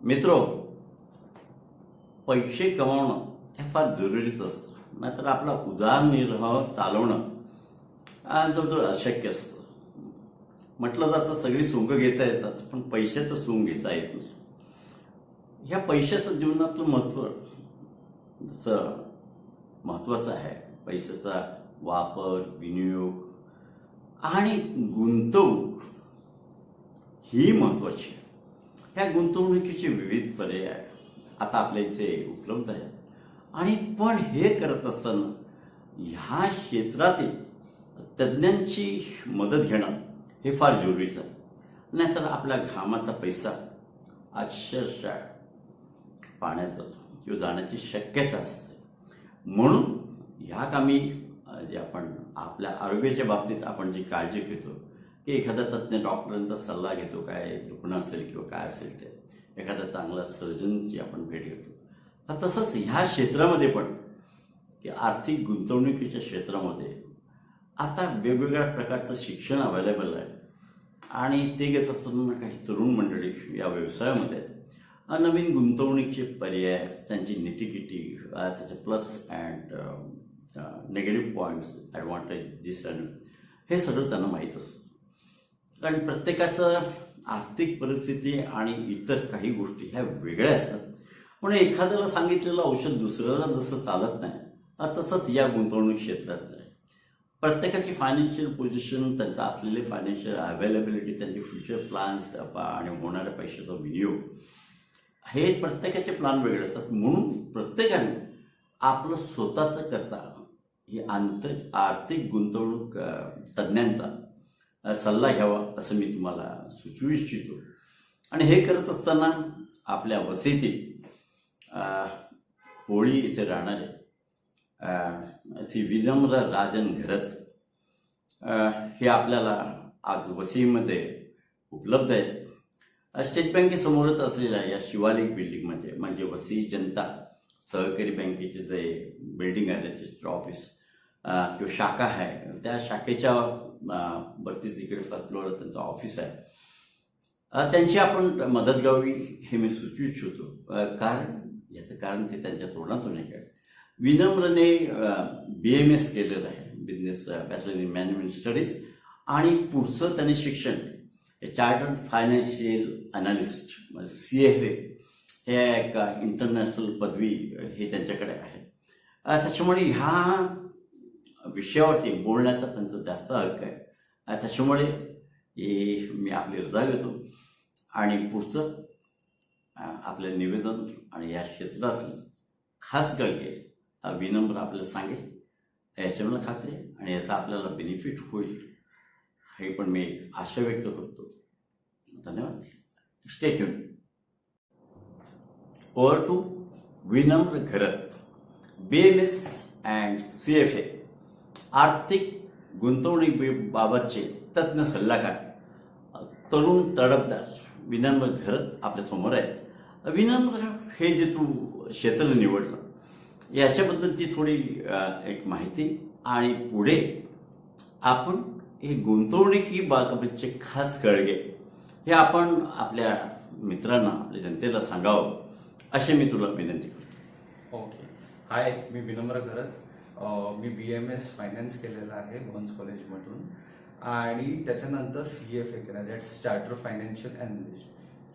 मित्रो, पैसे कमावणं हे फार जरुरीच असतं. नाहीतर आपला उदरनिर्वाह चालवणं जवळजवळ अशक्य असतं. म्हटलं जातं सगळी सुंग घेता येतात, पण पैशाचं सुंग घेता येत नाही. ह्या पैशाचं जीवनातलं महत्त्व जसं महत्त्वाचं आहे. पैशाचा वापर, विनियोग आणि गुंतवणूक ही महत्त्वाची आहे. ह्या गुंतवणुकीचे विविध पर्याय आता आपल्या इथे उपलब्ध आहेत. आणि पण हे करत असताना ह्या क्षेत्रातील तज्ज्ञांची मदत घेणं हे फार जरुरीचं आहे. नाहीतर आपल्या घामाचा पैसा अक्षरशः पाण्यात जातो किंवा जाण्याची शक्यता असते. म्हणून ह्या कामी जे आपण आपल्या आरोग्याच्या बाबतीत आपण जी काळजी घेतो की एखादा तज्ज्ञ डॉक्टरांचा सल्ला घेतो, काय दुखणं असेल किंवा काय असेल ते, एखादा चांगला सर्जनची आपण भेट घेतो. तसंच ह्या क्षेत्रामध्ये पण की आर्थिक गुंतवणुकीच्या क्षेत्रामध्ये आता वेगवेगळ्या प्रकारचं शिक्षण अवेलेबल आहे. आणि ते घेत असताना काही तरुण मंडळी या व्यवसायामध्ये नवीन गुंतवणुकीचे पर्याय, त्यांची नीतिकिटी, त्याचे plus and negative points, advantage, disadvantage हे सगळं त्यांना माहीत असतं. कारण प्रत्येकाचं आर्थिक परिस्थिती आणि इतर काही गोष्टी ह्या वेगळ्या असतात. पण एखाद्याला सांगितलेलं औषध दुसऱ्याला जसं चालत नाही, तसंच या गुंतवणूक क्षेत्रात आहे. प्रत्येकाची फायनान्शियल पोझिशन, त्यांचा असलेले फायनान्शियल अवेलेबिलिटी, त्यांचे फ्युचर प्लॅन्स आणि होणाऱ्या पैशाचा विनियोग हे प्रत्येकाचे प्लॅन वेगळे असतात. म्हणून प्रत्येकाने आपलं स्वतःचं करता ही आर्थिक गुंतवणूक तज्ज्ञांचा सल्ला घ्यावा असं मी तुम्हाला सुचवू इच्छितो. आणि हे करत असताना आपल्या वसईतील होळी इथे राहणारे श्री विनम्र राजन घरत हे आपल्याला आज वसईमध्ये उपलब्ध आहेत. स्टेट बँकेसमोरच असलेल्या या शिवालिक बिल्डिंग म्हणजे वसई जनता सहकारी बँकेचे जे बिल्डिंग आहे, रजिस्टर ऑफिस किंवा शाखा आहे, त्या शाखेच्या बत्तीस इकडे फर्स्ट फ्लोअर त्यांचं ऑफिस आहे. त्यांची आपण मदत घ्यावी हे मी सुचवू इच्छितो. याचं कारण ते त्यांच्या तोंडातून आहे. विनम्रने BMS केलेलं आहे, business bachelor in management studies. आणि पुढचं त्यांनी शिक्षण चार्टर्ड फायनान्शियल अनालिस्ट CFA हे एक इंटरनॅशनल पदवी हे त्यांच्याकडे आहे. त्याच्यामुळे ह्या विषयावरती बोलण्याचा त्यांचा जास्त हक्क आहे. त्याच्यामुळे मी आपली रजा घेतो आणि पुढचं आपलं निवेदन आणि या क्षेत्राचं खास गळके विनम्र आपल्याला सांगेल, याची मला खात्री आहे. आणि याचा आपल्याला बेनिफिट होईल हे पण मी एक आशा व्यक्त करतो. धन्यवाद. Stay tune. ओव्हर टू विनम्र घरत, BMS अँड CFA आर्थिक गुंतवणुकीबाबतचे तज्ज्ञ सल्लागार, तरुण तडफदार विनम्र घरत आपल्यासमोर आहेत. विनम्र हे जे तू क्षेत्र निवडलं याच्याबद्दलची थोडी एक माहिती आणि पुढे आपण हे गुंतवणुकीबाबतचे खास कळगे हे आपण आपल्या मित्रांना, आपल्या जनतेला सांगावं अशी मी तुला विनंती करतो. ओके. हाय, मी विनम्र घरत. मी BMS फायनान्स केलेलं आहे भवन्स कॉलेजमधून आणि त्याच्यानंतर CFA केला, दॅट्स चार्टर फायनान्शियल अनालिस्ट.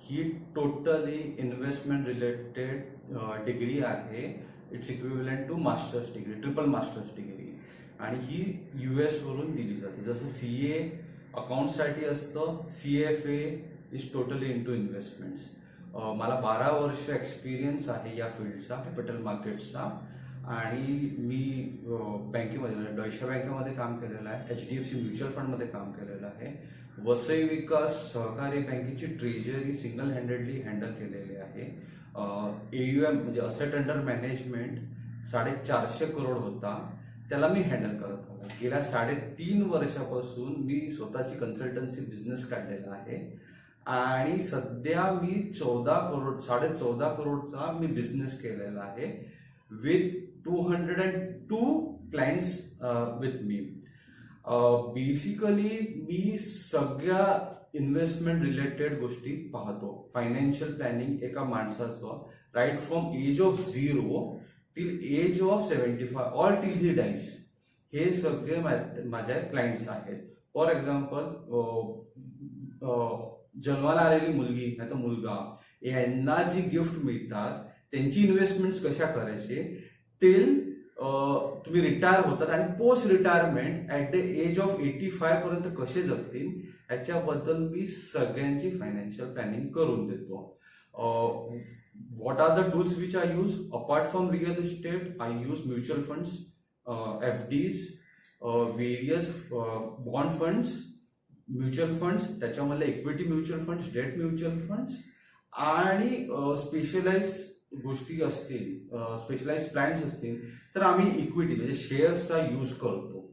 ही टोटली इन्व्हेस्टमेंट रिलेटेड डिग्री आहे. It's equivalent to masters degree, triple masters degree. आणि ही US वरून दिली जाते. जसं CA अकाउंटसाठी असतं, CFA is totally into investments. मला 12 वर्ष एक्सपिरियन्स आहे या फील्डचा, कॅपिटल मार्केट्सचा. आणि मी बँकेमध्ये डॉयशे बँकेमध्ये काम केलेलं आहे, HDFC म्युच्युअल फंडमध्ये काम केलेलं आहे, वसई विकास सहकारी बँकेची ट्रेजरी सिंगल हँडेडली हँडल केलेली आहे. AUM म्हणजे असेट अंडर मॅनेजमेंट 450 करोड होता, त्याला मी हँडल करत होता. गेल्या 3.5 वर्षापासून मी स्वतःची कन्सल्टन्सी बिझनेस काढलेला आहे. आणि सध्या मी 14.5 करोडचा मी बिझनेस केलेला आहे विथ 202 क्लायंट्स विथ मी. बेसिकली मी सगळ्या इन्व्हेस्टमेंट रिलेटेड गोष्टी पाहतो. फायनान्शियल प्लॅनिंग एका माणसाचं right from age of 0 till age of 75 or till he dies, हे सगळे माझ्या क्लायंट्स आहेत. फॉर एक्झाम्पल, जन्माला आलेली मुलगी नाही तर मुलगा यांना जी गिफ्ट मिळतात त्यांची इन्व्हेस्टमेंट कशा करायचे टिल तुम्ही रिटायर होतात आणि post retirement at the age of 85 पर्यंत कसे जगतील याच्याबद्दल मी सगळ्यांची फायनान्शियल प्लॅनिंग करून देतो. What are the tools which I use apart from real estate? I use mutual funds, FDs, various bond funds, mutual funds, त्याच्यामधले equity mutual funds, debt mutual funds आणि specialise गोष्टी असतील, स्पेशलाइज प्लॅन्स असतील तर आम्ही equity म्हणजे शेअर्सचा use करतो.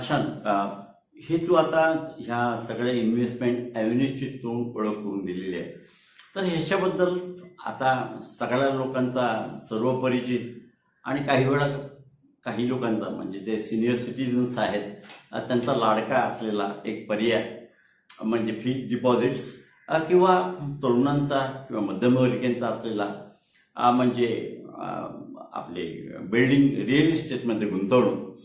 छान. हे तू आता ह्या सगळ्या इन्व्हेस्टमेंट ॲव्हेन्यूजची तोंड ओळख करून दिलेली आहे. तर ह्याच्याबद्दल आता सगळ्या लोकांचा सर्वपरिचित आणि काही वेळा काही लोकांचा म्हणजे जे सिनियर सिटीजन्स आहेत त्यांचा लाडका असलेला एक पर्याय म्हणजे फिक्स्ड डिपॉझिट्स किंवा तरुणांचा किंवा मध्यमवर्गीयांचा असलेला म्हणजे आपले बिल्डिंग रिअल इस्टेटमध्ये गुंतवणूक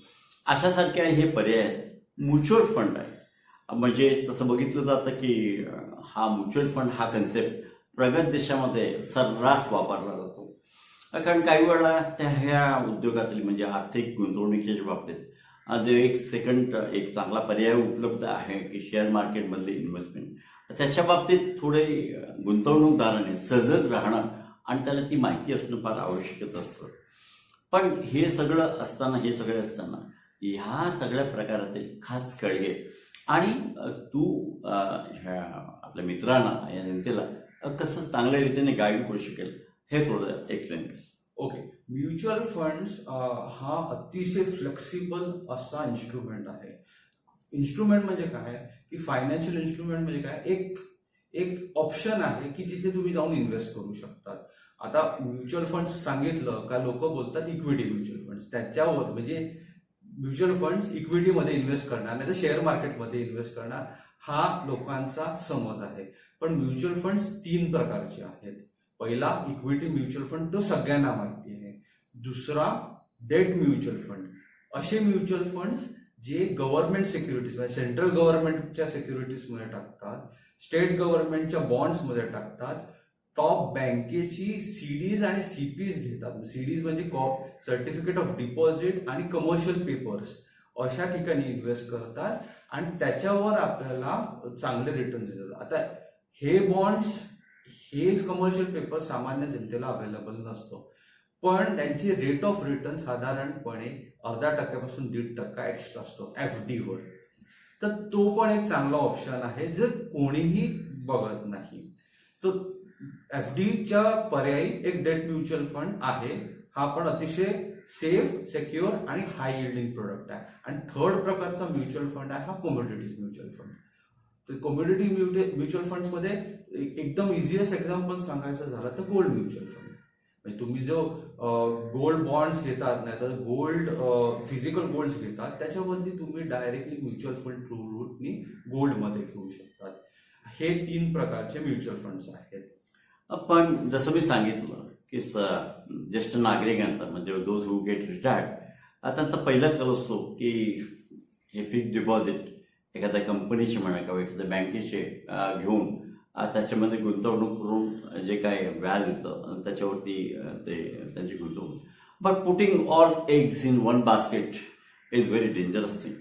अशासारखे हे पर्याय आहेत. म्युच्युअल फंड आहे म्हणजे तसं बघितलं जातं की हा म्युच्युअल फंड हा कन्सेप्ट प्रगत देशामध्ये सर्रास वापरला जातो. कारण काही वेळा त्या ह्या उद्योगातील म्हणजे आर्थिक गुंतवणुकीच्या बाबतीत जो एक चांगला पर्याय उपलब्ध आहे की शेअर मार्केटमधली इन्व्हेस्टमेंट, त्याच्या बाबतीत थोडे गुंतवणूकदाराने सजग राहणं आणि त्याला ती माहिती असणं फार आवश्यक असतं. पण हे सगळे असताना ह्या सगळ्या प्रकारातील खास कळगे आणि तू ह्या आपल्या मित्रांना या जनतेला कसं चांगल्या रीतीने गाईड करू शकेल हे थोडं एक्सप्लेन कर. ओके, म्युच्युअल फंड्स हा अतिशय फ्लेक्सिबल असा इन्स्ट्रुमेंट आहे. इन्स्ट्रुमेंट म्हणजे काय की फायनान्शियल इन्स्ट्रुमेंट म्हणजे काय, एक ऑप्शन आहे की तिथे तुम्ही जाऊन इन्व्हेस्ट करू शकतात. आता म्युच्युअल फंड्स सांगितलं का लोक बोलतात इक्विटी म्युच्युअल फंड्स, त्याच्यावर म्हणजे म्युच्युअल फंड्स इक्विटीमध्ये इन्व्हेस्ट करणार नाही तर शेअर मार्केटमध्ये इन्व्हेस्ट करणार हा लोकांचा समज आहे. पण म्युच्युअल फंड्स 3 प्रकारचे आहेत. पहिला इक्विटी म्युच्युअल फंड, तो सगळ्यांना माहिती आहे. दुसरा डेट म्युच्युअल फंड, असे म्युच्युअल फंड्स जे गव्हर्नमेंट सिक्युरिटीज म्हणजे सेंट्रल गव्हर्नमेंटच्या सिक्युरिटीजमध्ये टाकतात, स्टेट गव्हर्नमेंटच्या बॉन्ड्समध्ये टाकतात, टॉप बँकेची सीडीज आणि सीपीज घेतात. सीडीज म्हणजे सर्टिफिकेट ऑफ डिपॉझिट आणि कमर्शियल पेपर्स अशा ठिकाणी इन्व्हेस्ट करतात आणि त्याच्यावर आपल्याला चांगले रिटर्न्स येतात. आता हे बॉन्ड्स हे कमर्शियल पेपर सामान्य जनतेला अवेलेबल नसतो, पण त्यांची रेट ऑफ रिटर्न साधारणपणे 0.5% 1.5% एक्स्ट्रा असतो FD वर. तर तो पण एक चांगला ऑप्शन आहे जर कोणीही बघत नाही. तो FDच्या पर्यायी एक डेट म्युच्युअल फंड आहे. हा पण अतिशय सेफ, सेक्युअर आणि हाय यील्डिंग प्रोडक्ट आहे. आणि थर्ड प्रकारचा म्युच्युअल फंड आहे हा कमोडिटीज म्युच्युअल फंड. तर कमोडिटी म्युच्युअल फंड्समध्ये एकदम इझिएस्ट एक्झाम्पल सांगायचं झालं तर गोल्ड म्युच्युअल फंड. म्हणजे तुम्ही जो गोल्ड बॉन्ड्स घेतात नाही तर गोल्ड फिजिकल गोल्ड्स घेतात त्याच्यावरती तुम्ही डायरेक्टली म्युच्युअल फंड थ्रू रूटनी गोल्डमध्ये घेऊ शकतात. हे 3 प्रकारचे म्युच्युअल फंड्स आहेत. पण जसं मी सांगितलं की ज्येष्ठ नागरिकांचा म्हणजे दोज हू गेट रिटायर्ड त्यांचा पहिला कल असतो की हे फिक्स्ड डिपॉझिट एखाद्या कंपनीचे म्हणा किंवा एखाद्या बँकेचे घेऊन त्याच्यामध्ये गुंतवणूक करून जे काय व्याज येतं त्याच्यावरती ते त्यांची गुंतवणूक. But putting all eggs in one basket is very dangerous thing.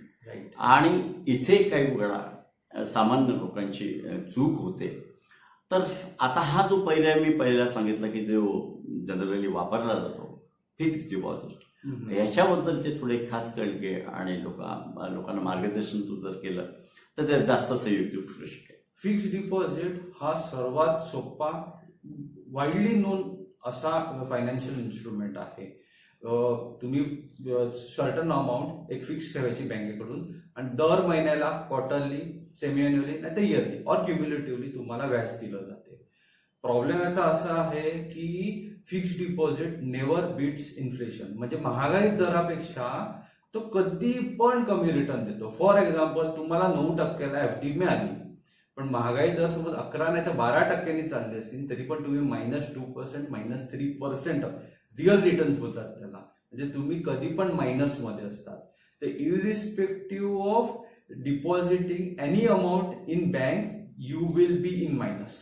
आणि इथे काही वेळा सामान्य लोकांची चूक होते. तर आता हा जो पर्याय मी पहिला सांगितला की जो जनरली वापरला जातो फिक्स्ड डिपॉझिट, याच्याबद्दलचे थोडे खास कळके आणि लोकांना मार्गदर्शन तू जर केलं तर ते जास्त संयुक्त ठरू शकेल. फिक्स्ड डिपॉझिट हा सर्वात सोपा वाईडली नोन असा फायनान्शियल इन्स्ट्रुमेंट आहे. तुम्ही सर्टन अमाऊंट एक फिक्स ठेवायची बँकेकडून आणि दर महिन्याला क्वार्टरली, सेमी अॅन्युअली नाही तर इयरली और क्युम्युलेटिव्हली तुम्हाला व्याज दिलं जाते. प्रॉब्लेम याचा असा आहे की fixed deposit never beats inflation, म्हणजे महागाई दरापेक्षा तो कधी पण कमी रिटर्न देतो. फॉर एक्झाम्पल तुम्हाला 9% FD मिळाली, पण महागाई जर समज 11 नाही तर 12% चालली असतील तरी पण तुम्ही -2% -3% रिअल रिटर्न्स बोलतात त्याला, म्हणजे तुम्ही कधी पण मायनस मध्ये असतात. तर irrespective of depositing any amount in bank U will be in minus.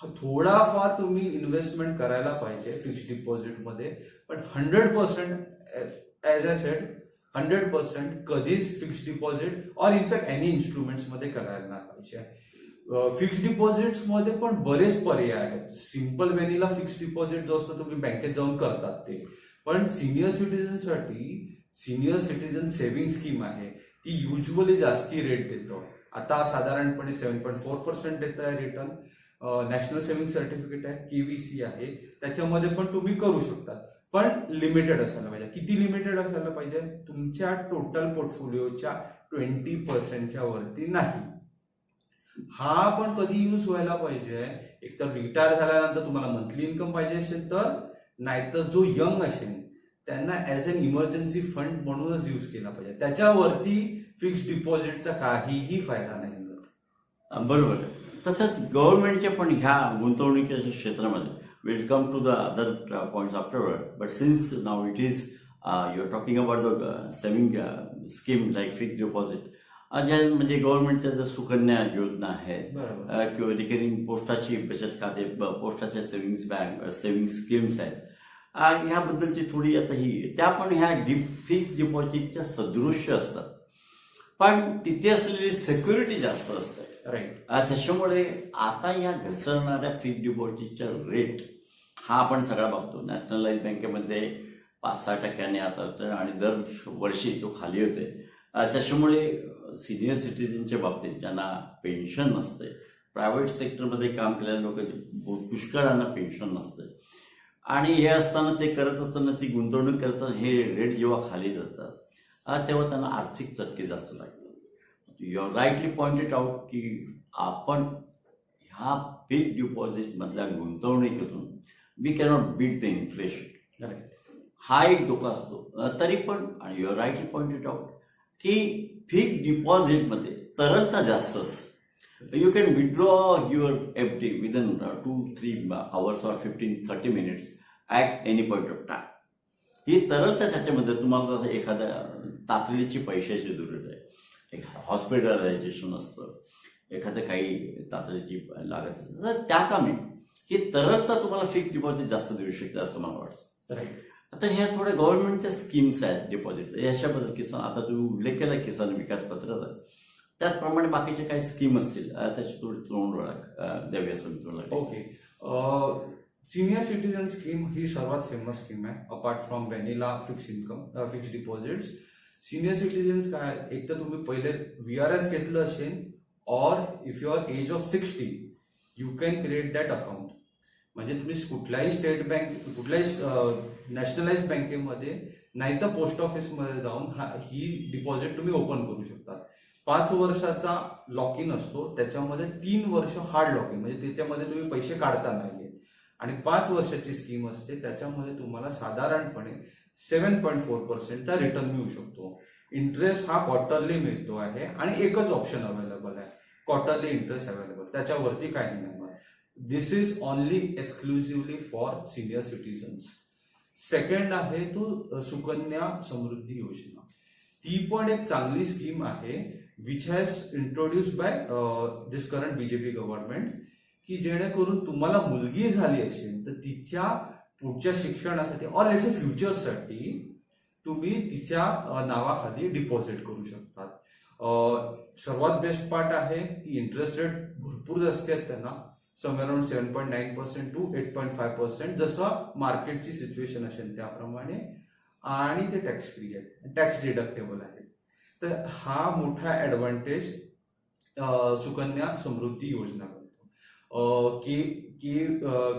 थोडाफार तुम्ही इन्व्हेस्टमेंट करायला पाहिजे फिक्स डिपॉझिटमध्ये, पण 100% ॲज आय सेड 100% कधीच fix deposit or in fact any instruments मध्ये करायला नाही पाहिजे. फिक्स डिपॉझिट्स मध्ये पण बरेच पर्याय आहेत. सिम्पल वेनीला फिक्स डिपॉझिट जो असतो तुम्ही बँकेत जाऊन करतात ते, पण सिनियर सिटीजनसाठी सिनियर सिटीजन सेव्हिंग स्कीम आहे ती युजली जास्ती रेट देतो. आता साधारणपणे 7.4% देत आहे रिटर्न. नॅशनल सेव्हिंग सर्टिफिकेट आहे, KVC आहे, त्याच्यामध्ये पण तुम्ही करू शकता, पण लिमिटेड असायला पाहिजे. किती लिमिटेड असायला पाहिजे? तुमच्या टोटल पोर्टफोलिओच्या 20%च्या वरती नाही. हा पण कधी यूज व्हायला पाहिजे? एक तर रिटायर झाल्यानंतर तुम्हाला मंथली इन्कम पाहिजे असेल तर, नाहीतर जो यंग असेल त्यांना ऍज अन इमर्जन्सी फंड म्हणूनच यूज केला पाहिजे. त्याच्यावरती फिक्स डिपॉझिटचा काहीही फायदा नाही. बरोबर. तसंच गव्हर्नमेंटच्या पण ह्या गुंतवणुकीच्या क्षेत्रामध्ये will come to the other points afterward, but since now it is you are talking about the saving scheme like fix deposit, ज्या म्हणजे गव्हर्नमेंटच्या ज्या सुकन्या योजना आहेत किंवा रिकरिंग पोस्टाची बचत खाते, पोस्टाच्या सेव्हिंग स्कीम्स आहेत, ह्याबद्दलची थोडी आता ही त्या पण ह्या फिक्स डिपॉझिटच्या सदृश्य असतात, पण तिथे असलेली सिक्युरिटी जास्त असते. राईट. त्याच्यामुळे आता या घसरणाऱ्या फिक्स डिपॉझिटच्या रेट हा आपण सगळा बघतो. नॅशनलाइज बँकेमध्ये 5-6% आता होतं आणि दर वर्षी तो खाली होते. त्याच्यामुळे सिनियर सिटीजनच्या बाबतीत ज्यांना पेन्शन नसते, प्रायव्हेट सेक्टरमध्ये काम केलेल्या लोकांची पुष्कळांना पेन्शन नसते, आणि हे असताना ते करत असताना ती गुंतवणूक करताना हे रेट जेव्हा खाली जातात तेव्हा त्यांना आर्थिक चटके जास्त लागतात. You are rightly pointed out की आपण ह्या फिक्स डिपॉझिटमधल्या गुंतवणुकीतून we cannot beat the inflation. हा एक धोका असतो. तरी पण, आणि you are rightly pointed out की फिक्स डिपॉझिटमध्ये तरलता जास्त असते. You can withdraw your FD within 2-3 hours or 15-30 minutes at any point of time. ही तरलता त्याच्यामध्ये तुम्हाला एखाद्या तातडीची पैशाची जरूरत आहे, एक हॉस्पिटलायझेशन असतं, एखादं काही तातडीची लागत असते, तर त्या कामी ही तरलता तुम्हाला फिक्स डिपॉझिट जास्त देऊ शकते असं मला वाटतं. राईट. आता ह्या थोड्या गव्हर्नमेंटच्या स्कीम्स आहेत डिपॉझिट, याच्याबद्दल किसान, आता तुम्ही उल्लेख केला किसान विकास पत्राचा, त्याचप्रमाणे बाकीचे काही स्कीम असतील त्याची थोडी तोंड ओळख द्यावी असं मी तुला. ओके. सिनियर सिटीजन स्कीम ही सर्वात फेमस स्कीम आहे apart from vanilla fix deposits. Senior citizens काय, एक तर तुम्ही पहिले VRS घेतलं असेल, or if you are age of 60 you can create that account. म्हणजे तुम्ही कुठल्याही स्टेट बँक, कुठल्याही नॅशनलाइज बँकेमध्ये नाही तर पोस्ट ऑफिसमध्ये जाऊन ही डिपॉझिट तुम्ही ओपन करू शकता. 5 वर्षाचा लॉक इन असतो, त्याच्यामध्ये 3 वर्ष हार्ड लॉक इन, म्हणजे त्याच्यामध्ये तुम्ही पैसे काढता नाही, आणि 5 वर्षाची स्कीम असते, त्याच्यामध्ये तुम्हाला साधारणपणे 7.4%चा रिटर्न मिळू शकतो. इंटरेस्ट हा क्वार्टरली मिळतो आहे, आणि एकच ऑप्शन अवेलेबल आहे, क्वार्टरली इंटरेस्ट अवेलेबल, त्याच्यावरती काही नाही. This is only exclusively for senior citizens. Second आहे तो सुकन्या समृद्धी योजना. ती पण एक चांगली स्कीम आहे which has introduced by this current BJP government, की जेणेकरून तुम्हाला मुलगी झाली असेल तर तिच्या पुढच्या शिक्षणासाठी ऑर लेट्स से फ्युचरसाठी तुम्ही तिच्या नावाखाली डिपॉझिट करू शकतात. सर्वात बेस्ट पार्ट आहे की इंटरेस्ट रेट भरपूर जास्त आहेत त्यांना, समवेअर अराउंड 7.9% to 8.5%, जसं मार्केटची सिच्युएशन असेल त्याप्रमाणे, आणि ते टॅक्स फ्री आहेत, टॅक्स डिडक्टेबल आहेत. तर हा मोठा ऍडव्हान्टेज सुकन्या समृद्धी योजना करतो.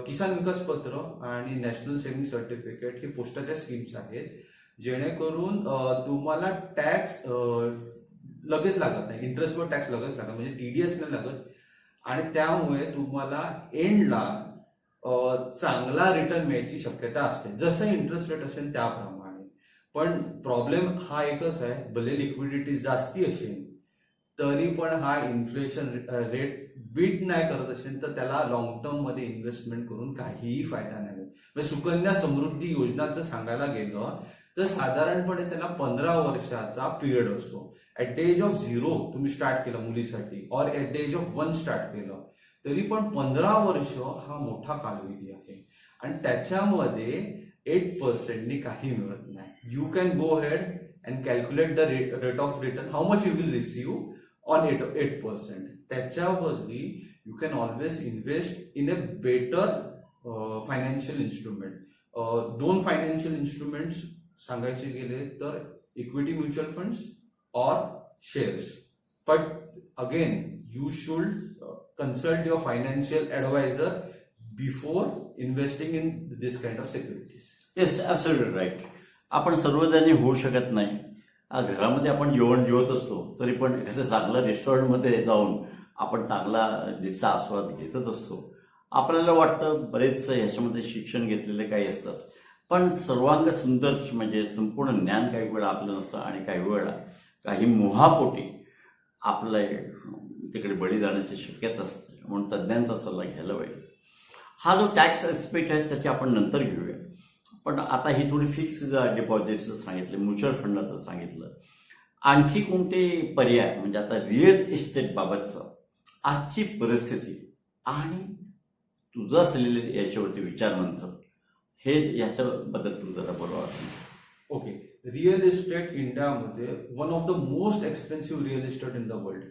किसान विकास पत्र आणि नॅशनल सेव्हिंग सर्टिफिकेट हे पोस्टाच्या स्कीम्स आहेत, जेणेकरून तुम्हाला टॅक्स लगेच लागत नाही, इंटरेस्टवर टॅक्स लगेच लागत, म्हणजे TDS नाही लागत, आणि त्यामुळे तुम्हाला एंडला चांगला रिटर्न मिळायची शक्यता असते, जसं इंटरेस्ट रेट असेल त्याप्रमाणे. पण प्रॉब्लेम हा एकच आहे, भले लिक्विडिटी जास्ती असेल तरी पण हा इन्फ्लेशन रेट बीट नाही करत असेल तर त्याला लॉंग टर्म मध्ये इन्व्हेस्टमेंट करून काहीही फायदा नाही होत. म्हणजे सुकन्या समृद्धी योजनाचं सांगायला गेलं तर साधारणपणे त्याला 15 वर्षाचा पिरियड असतो. ऍट द एज ऑफ 0 तुम्ही स्टार्ट केलं मुलीसाठी or at the age of 1 start केलं तरी पण 15 वर्ष हा मोठा कालावधी आहे आणि त्याच्यामध्ये 8% काही मिळत नाही. You can go head and calculate the rate of return how much you will receive on 8%. त्याच्यावरती you can always invest in a better financial instrument. 2 financial instruments सांगायचे गेले तर equity mutual funds or shares. But again you should consult your financial advisor before investing in this kind of securities. Yes, absolutely right. आपण सर्वजणी होऊ शकत नाही. घरामध्ये आपण जेवण जेवत असतो तरी पण एखाद्या चांगल्या रेस्टॉरंटमध्ये जाऊन आपण चांगला डिशचा आस्वाद घेतच असतो. आपल्याला वाटतं बरेच ह्याच्यामध्ये शिक्षण घेतलेले काही असतात पण सर्वांग सुंदर म्हणजे संपूर्ण ज्ञान काही वेळा आपलं नसतं आणि काही वेळा काही मोहापोटी आपलं तिकडे बळी जाण्याची शक्यता असते. म्हणून तज्ज्ञांचा सल्ला घ्यायला पाहिजे. हा जो टॅक्स ॲस्पेक्ट आहे त्याची आपण नंतर घेऊया. पण आता ही थोडी फिक्स डिपॉझिटचं सांगितलं, म्युच्युअल फंडाचं सांगितलं. आणखी कोणते पर्याय म्हणजे आता रिअल इस्टेट बाबतचं आजची परिस्थिती आणि तुझं असलेले याच्यावरती विचार नंतर हे याच्याबद्दल तू जरा बोलावं. ओके, रिअल इस्टेट इंडियामध्ये one of the most expensive real estate in the world.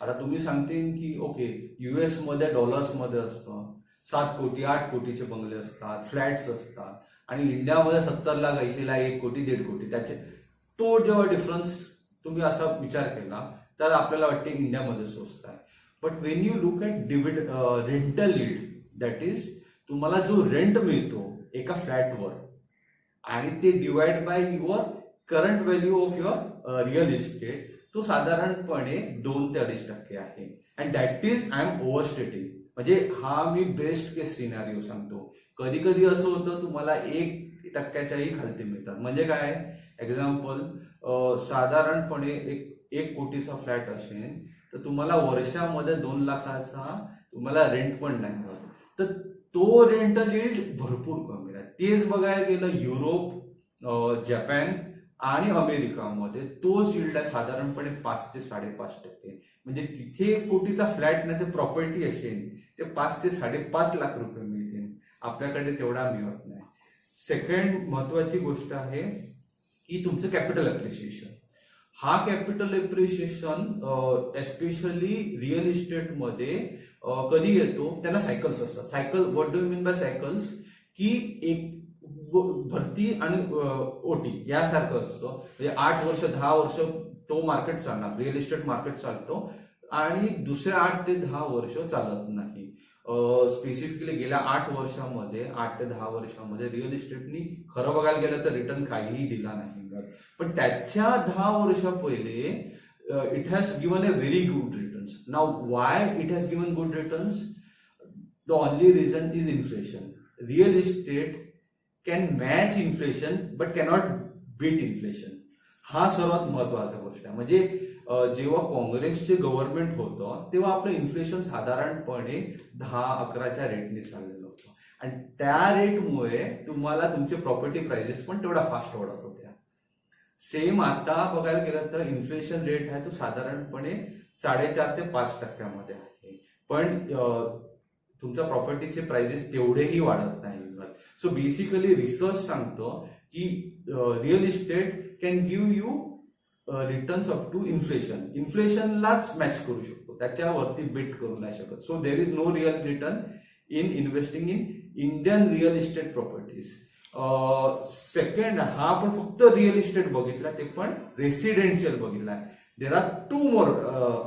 आता तुम्ही सांगते की ओके US मध्ये डॉलर्समध्ये असतं 7 कोटी 8 कोटीचे बंगले असतात, फ्लॅट्स असतात आणि इंडियामध्ये 70 लाख 80 लाख 1 कोटी 1.5 कोटी. त्याचे तो जेव्हा डिफरन्स तुम्ही असा विचार केला तर आपल्याला वाटते इंडियामध्ये स्वस्त आहे. But when you look at rental yield, that is तुम्हाला जो रेंट मिळतो एका फ्लॅटवर आणि ते divide by your current value of your real estate, तो साधारणपणे 2 ते 2.5% आहे. And that is I am overstating. म्हणजे हा मी बेस्ट केस सिनारिओ सांगतो. कधी कधी असं होतं तुम्हाला 1%च्याही खालती मिळतात. म्हणजे काय एक्झाम्पल, साधारणपणे 1 कोटीचा फ्लॅट असेल तर तुम्हाला वर्षामध्ये 2 लाखाचा तुम्हाला रेंट पण नाही मिळत. तर तो रेंटल यील्ड भरपूर कमी आहे. तेच बघायला गेलं युरोप, जपान आणि अमेरिकामध्ये तोच यील्ड आहे साधारणपणे 5 ते 5.5%. म्हणजे तिथे 1 कोटीचा फ्लॅट नाही तर प्रॉपर्टी असेल ते 5 ते 5.5 लाख रुपये मिळतील. आपल्याकडे तेवढा मिळत नाही. सेकंड महत्वाची गोष्ट आहे की तुमचं कॅपिटल अप्रिशिएशन. हा कॅपिटल अप्रिशिएशन एस्पेशली रिअल इस्टेटमध्ये कधी येतो, त्याला सायकल्स असतात. Cycle, what do you mean by cycles, की एक भरती आणि ओटी यासारखं असतं. म्हणजे 8 वर्ष 10 वर्ष तो मार्केट चालणार, रिअल इस्टेट मार्केट चालतो आणि दुसऱ्या 8 ते 10 वर्ष चालत नाही. स्पेसिफिकली गेल्या 8 वर्षामध्ये 8 ते 10 वर्षामध्ये रिअल इस्टेटनी खरं बघायला गेलं तर रिटर्न काहीही दिला नाही. पण त्याच्या 10 वर्षा पहिले it has given a very good returns. Now why it has given good returns? The only reason is inflation. Real estate can match inflation but cannot beat inflation. हा सर्वात महत्वाचा गोष्ट आहे. म्हणजे जेव्हा काँग्रेसचे गव्हर्नमेंट होतं तेव्हा आपलं इन्फ्लेशन साधारणपणे 10-11च्या रेटने चाललेलं होतं आणि त्या रेटमुळे तुम्हाला तुमचे प्रॉपर्टी प्राइसेस पण तेवढा फास्ट वाढत होत्या. सेम आता बघायला गेलं तर इन्फ्लेशन रेट आहे तो साधारणपणे 4.5 ते 5% आहे. पण तुमच्या प्रॉपर्टीचे प्राइसेस तेवढेही वाढत नाही. सो बेसिकली रिसर्च सांगतो की real estate can give you returns up to inflation. इन्फ्लेशनलाच मॅच करू शकतो, त्याच्यावरती बीट करू नाही शकत. So there is no real return in investing in Indian real estate properties. Second, हा आपण फक्त रिअल इस्टेट बघितला, ते पण रेसिडेन्शियल बघितलाय. There are 2 more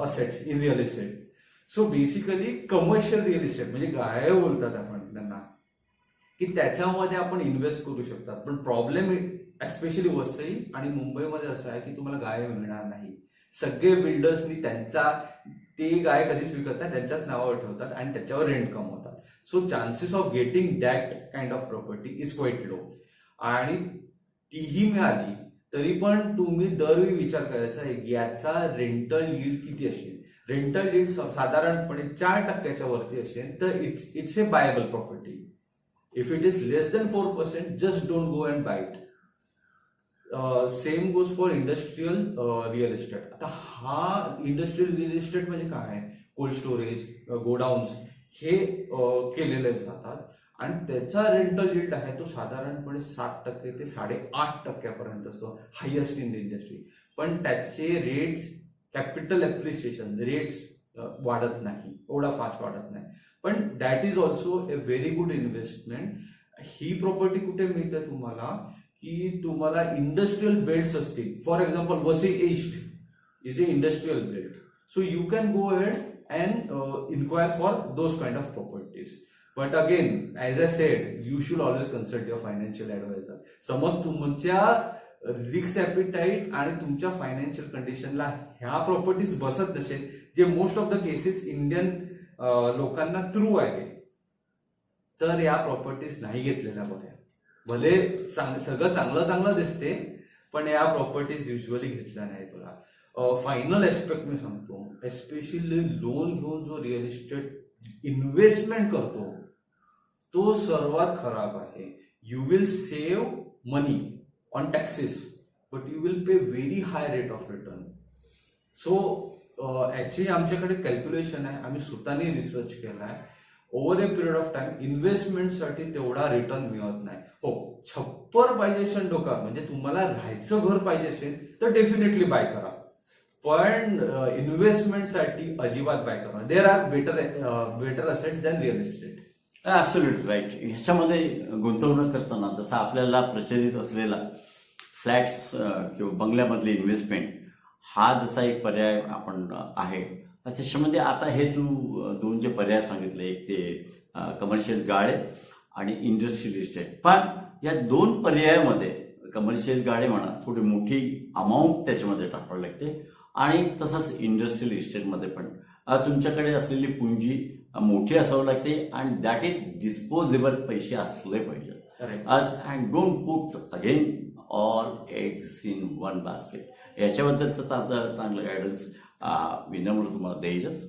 assets in real estate. So basically commercial real estate म्हणजे काय बोलतात आपण त्यांना, की त्याच्यामध्ये आपण इन्व्हेस्ट करू शकतात. पण प्रॉब्लेम एस्पेशली वसई आणि मुंबईमध्ये असं आहे की तुम्हाला गाय मिळणार नाही. सगळे बिल्डर्सनी ते गाय कधीच विकत नाही, त्यांच्याच नावावर ठेवतात आणि त्याच्यावर रेंट कमवतात. So chances of getting that kind of property is quite low. आणि तीही मिळाली तरी पण तुम्ही दरवेळी विचार करायचा आहे याचा रेंटल यील्ड किती असेल. रेंटल यील्ड साधारणपणे 4% वरती असेल तर it's a buyable property. If it is less than 4%, just don't go and buy it. Same goes for industrial real estate. आता हा इंडस्ट्रियल रिअल इस्टेट म्हणजे काय, कोल्ड स्टोरेज, गोडाऊन्स हे केलेले जातात आणि त्याचा रेंटल यील्ड आहे तो साधारणपणे 7% ते 8.5% असतो, हायएस्ट इन द इंडस्ट्री. पण त्याचे रेट्स, कॅपिटल एप्रिसिएशन रेट्स वाढत नाही, एवढा फास्ट वाढत नाही. पण that is also a very good investment. ही प्रॉपर्टी कुठे मिळते तुम्हाला, की तुम्हाला इंडस्ट्रियल बेल्ट्स असतील. For example Vasai east is a industrial belt, so you can go head and enquire for those kind of properties. But again as I said, you should always consult your financial advisor. समज तुमच्या risk ॲपिटाईट आणि तुमच्या financial कंडिशनला ह्या properties बसत नसेल, जे most of the cases Indian लोकांना थ्रू आहे, तर या प्रॉपर्टीज नाही घेतलेल्या बऱ्या. भले सगळं चांगलं दिसते, पण या प्रॉपर्टीज युजली घेतल्या नाही बघा. फायनल एस्पेक्ट मी सांगतो, एस्पेशली लोन घेऊन जो रिअल इस्टेट इन्व्हेस्टमेंट करतो तो सर्वात खराब आहे. You will save money on taxes, but you will pay very high rate of return. So actually आमच्याकडे कॅल्क्युलेशन आहे, आम्ही स्वतःने रिसर्च केला आहे. Over a period of time इन्व्हेस्टमेंटसाठी तेवढा रिटर्न मिळत नाही. हो, छप्पर पाहिजे असेल डोक्यावर, म्हणजे तुम्हाला राहायचं घर पाहिजे असेल तर डेफिनेटली बाय करा, पण इन्व्हेस्टमेंटसाठी अजिबात बाय करा. There are better assets than real estate. Absolutely right. ह्याच्यामध्ये गुंतवणूक करताना जसं आपल्याला प्रचलित असलेला फ्लॅट्स किंवा बंगल्यामधली इन्व्हेस्टमेंट हा जसा एक पर्याय आपण आहे, त्याच्यामध्ये आता हे तू दोन जे पर्याय सांगितले, एक ते कमर्शियल गाळे आणि इंडस्ट्रियल इस्टेट. पण या दोन पर्यायामध्ये कमर्शियल गाळे म्हणा, थोडी मोठी अमाऊंट त्याच्यामध्ये टाकावी लागते, आणि तसंच इंडस्ट्रियल इस्टेटमध्ये पण तुमच्याकडे असलेली पुंजी मोठी असावी लागते आणि दॅट इज डिस्पोजेबल पैसे असले पाहिजे. आज and don't put again all eggs in one basket. याच्याबद्दलचं चांगलं गायडन्स विनम्र तुम्हाला द्यायचंच.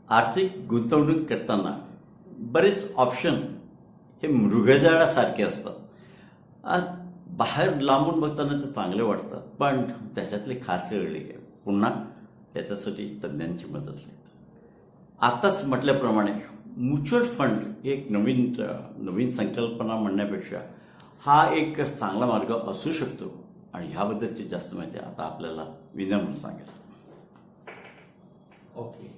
आर्थिक गुंतवणूक करताना बरेच ऑप्शन हे मृगजळासारखे असतात. बाहेर लांबून बघताना ते चांगले वाटतात, पण त्याच्यातली खासे कळली आहे. पुन्हा त्याच्यासाठी तज्ज्ञांची मदत लागते. आताच म्हटल्याप्रमाणे म्युच्युअल फंड एक नवीन संकल्पना म्हणण्यापेक्षा हा एक चांगला मार्ग असू शकतो, आणि ह्याबद्दलची जास्त माहिती आता आपल्याला विनम्र सांगेल. ओके.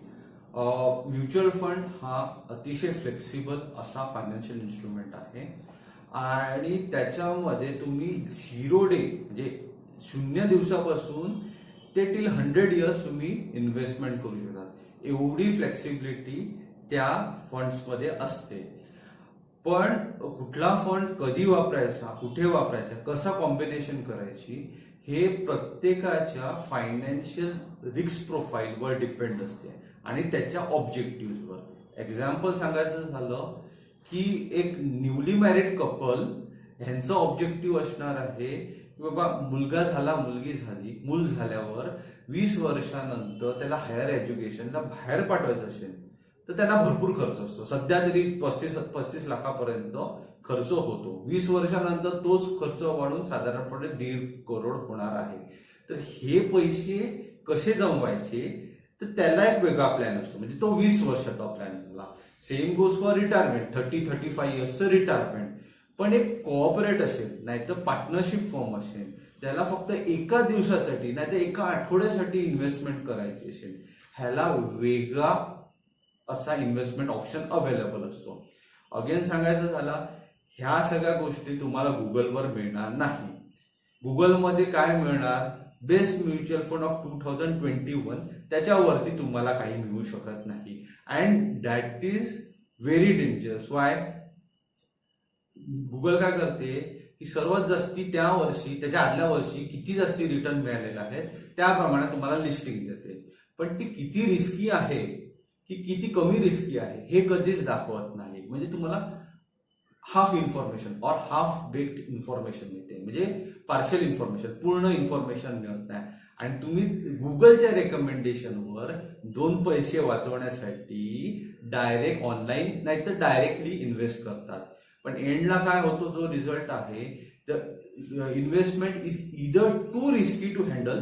म्युच्युअल फंड हा अतिशय फ्लेक्सिबल असा फायनान्शियल इन्स्ट्रुमेंट आहे, आणि त्याच्यामध्ये तुम्ही 0 डे म्हणजे 0 दिवसापासून ते टिल 100 इयर्स तुम्ही इन्व्हेस्टमेंट करू शकता. एवढी फ्लेक्सिबिलिटी त्या फंड्समध्ये असते. पण कुठला फंड कधी वापरायचा, कुठे वापरायचा, कसा कॉम्बिनेशन करायची, हे प्रत्येकाच्या फायनान्शियल रिस्क प्रोफाईलवर डिपेंड असते आणि त्याच्या ऑब्जेक्टिव्हवर. एक्झाम्पल सांगायचं झालं की एक न्यूली मॅरिड कपल ह्यांचं ऑब्जेक्टिव्ह असणार आहे की बाबा मुलगा झाला, मुलगी झाली, मूल झाल्यावर 20 वर्षानंतर त्याला हायर एज्युकेशनला बाहेर पाठवायचं असेल तर त्यांना भरपूर खर्च असतो. सध्या तरी 35 लाखापर्यंत खर्च होतो. 20 वर्षानंतर तोच खर्च वाढून साधारणपणे 1.5 करोड होणार आहे. तर हे पैसे कसे जमवायचे, तर त्याला एक वेगळा प्लॅन असतो, म्हणजे तो 20 वर्षाचा प्लॅन झाला. सेम गोज फॉर रिटायरमेंट, 30-35 इयर्सचं रिटायरमेंट. पण एक कोऑपरेट असेल, नाहीतर पार्टनरशिप फॉर्म असेल, त्याला फक्त एका दिवसासाठी नाहीतर एका आठवड्यासाठी इन्व्हेस्टमेंट करायची असेल, ह्याला वेगळा असा इन्व्हेस्टमेंट ऑप्शन अवेलेबल असतो. अगेन सांगायचं झालं, ह्या सगळ्या गोष्टी तुम्हाला गुगलवर मिळणार नाही. गुगलमध्ये काय मिळणार, बेस्ट म्युच्युअल फंड ऑफ 2021, त्याच्यावरती तुम्हाला काही मिळू शकत नाही. And that is very dangerous. Y? Google काय करते की सर्वात जास्ती त्या वर्षी, त्याच्या आदल्या वर्षी किती जास्ती रिटर्न मिळालेला आहे त्याप्रमाणे तुम्हाला लिस्टिंग देते. पण ती किती रिस्की आहे की किती कमी रिस्की आहे हे कधीच दाखवत नाही. म्हणजे तुम्हाला हाफ इन्फॉर्मेशन और हाफ बेक्ड इन्फॉर्मेशन मिळते, म्हणजे पार्शियल इन्फॉर्मेशन, पूर्ण इन्फॉर्मेशन मिळत नाही. आणि तुम्ही गुगलच्या रेकमेंडेशनवर 2 पैसे वाचवण्यासाठी डायरेक्ट ऑनलाईन नाही तर डायरेक्टली इन्व्हेस्ट करतात. पण एंडला काय होतो, जो रिझल्ट आहे, the investment is either too risky to handle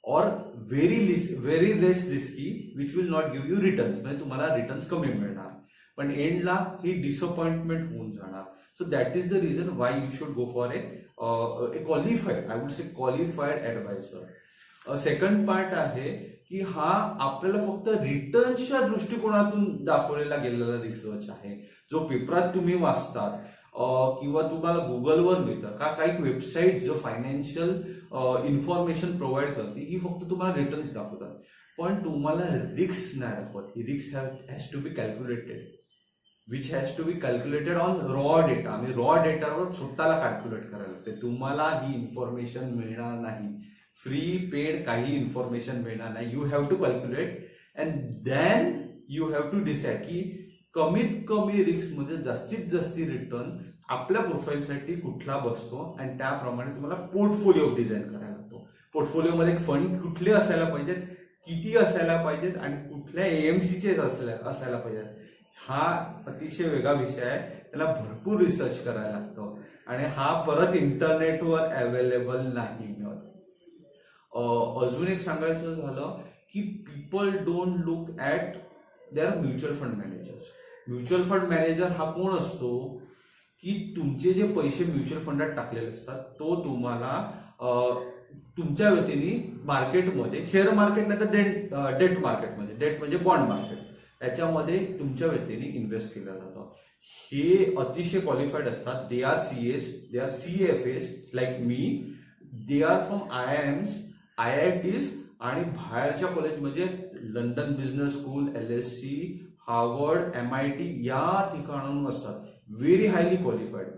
और very less risky which will not give you returns, म्हणजे तुम्हाला रिटर्न्स कमी मिळणार, पण एंडला ही डिसअपॉइंटमेंट होऊन जाणार. So that is the reason why you should go for a qualified, I would say qualified advisor. Second part आहे की हा आपल्याला फक्त रिटर्न्सच्या दृष्टिकोनातून दाखवलेला गेलेला रिसर्च आहे, जो पेपरात तुम्ही वाचतात किंवा तुम्हाला गुगलवर मिळतं का, काही वेबसाईट जो फायनान्शियल इन्फॉर्मेशन प्रोव्हाइड करते, ही फक्त तुम्हाला रिटर्न्स दाखवतात, पण तुम्हाला रिस्क नाही दाखवत. ही risk has to be calculated, which has to be calculated on raw data. म्हणजे रॉ डेटावर स्वतःला कॅल्क्युलेट करायला लागते. तुम्हाला ही इन्फॉर्मेशन मिळणार नाही, फ्री पेड काही इन्फॉर्मेशन मिळणार नाही. You have to calculate and then you have to decide की कमीत कमी रिस्कमध्ये जास्तीत जास्त रिटर्न आपल्या प्रोफाईलसाठी कुठला बसतो, आणि त्याप्रमाणे तुम्हाला पोर्टफोलिओ डिझाईन करायला लागतो. पोर्टफोलिओमध्ये फंड कुठले असायला पाहिजेत, किती असायला पाहिजेत आणि कुठल्या AMCचे असायला पाहिजेत, हा अतिशय वेगळा विषय आहे. त्याला भरपूर रिसर्च करायला लागतो आणि हा परत इंटरनेटवर अवेलेबल नाही मिळत. अजून एक सांगायचं झालं की people don't look at there mutual fund managers. Mutual fund manager हा कोण असतो की तुमचे जे पैसे म्युच्युअल फंडात टाकलेले असतात, तो तुम्हाला तुमच्या वतीने मार्केटमध्ये, शेअर मार्केट नाही तर डेट मार्केटमध्ये, डेट म्हणजे बॉन्ड मार्केट, याच्यामध्ये तुमच्या वतीने इन्व्हेस्ट केला जातो. हे अतिशय क्वालिफाईड असतात. They are CAs, they are CFAs like me, they are from IIMs, IITs आणि बाहेरच्या कॉलेज म्हणजे London business school, LSE, Harvard, MIT या ठिकाणाहून असतात. Very highly qualified.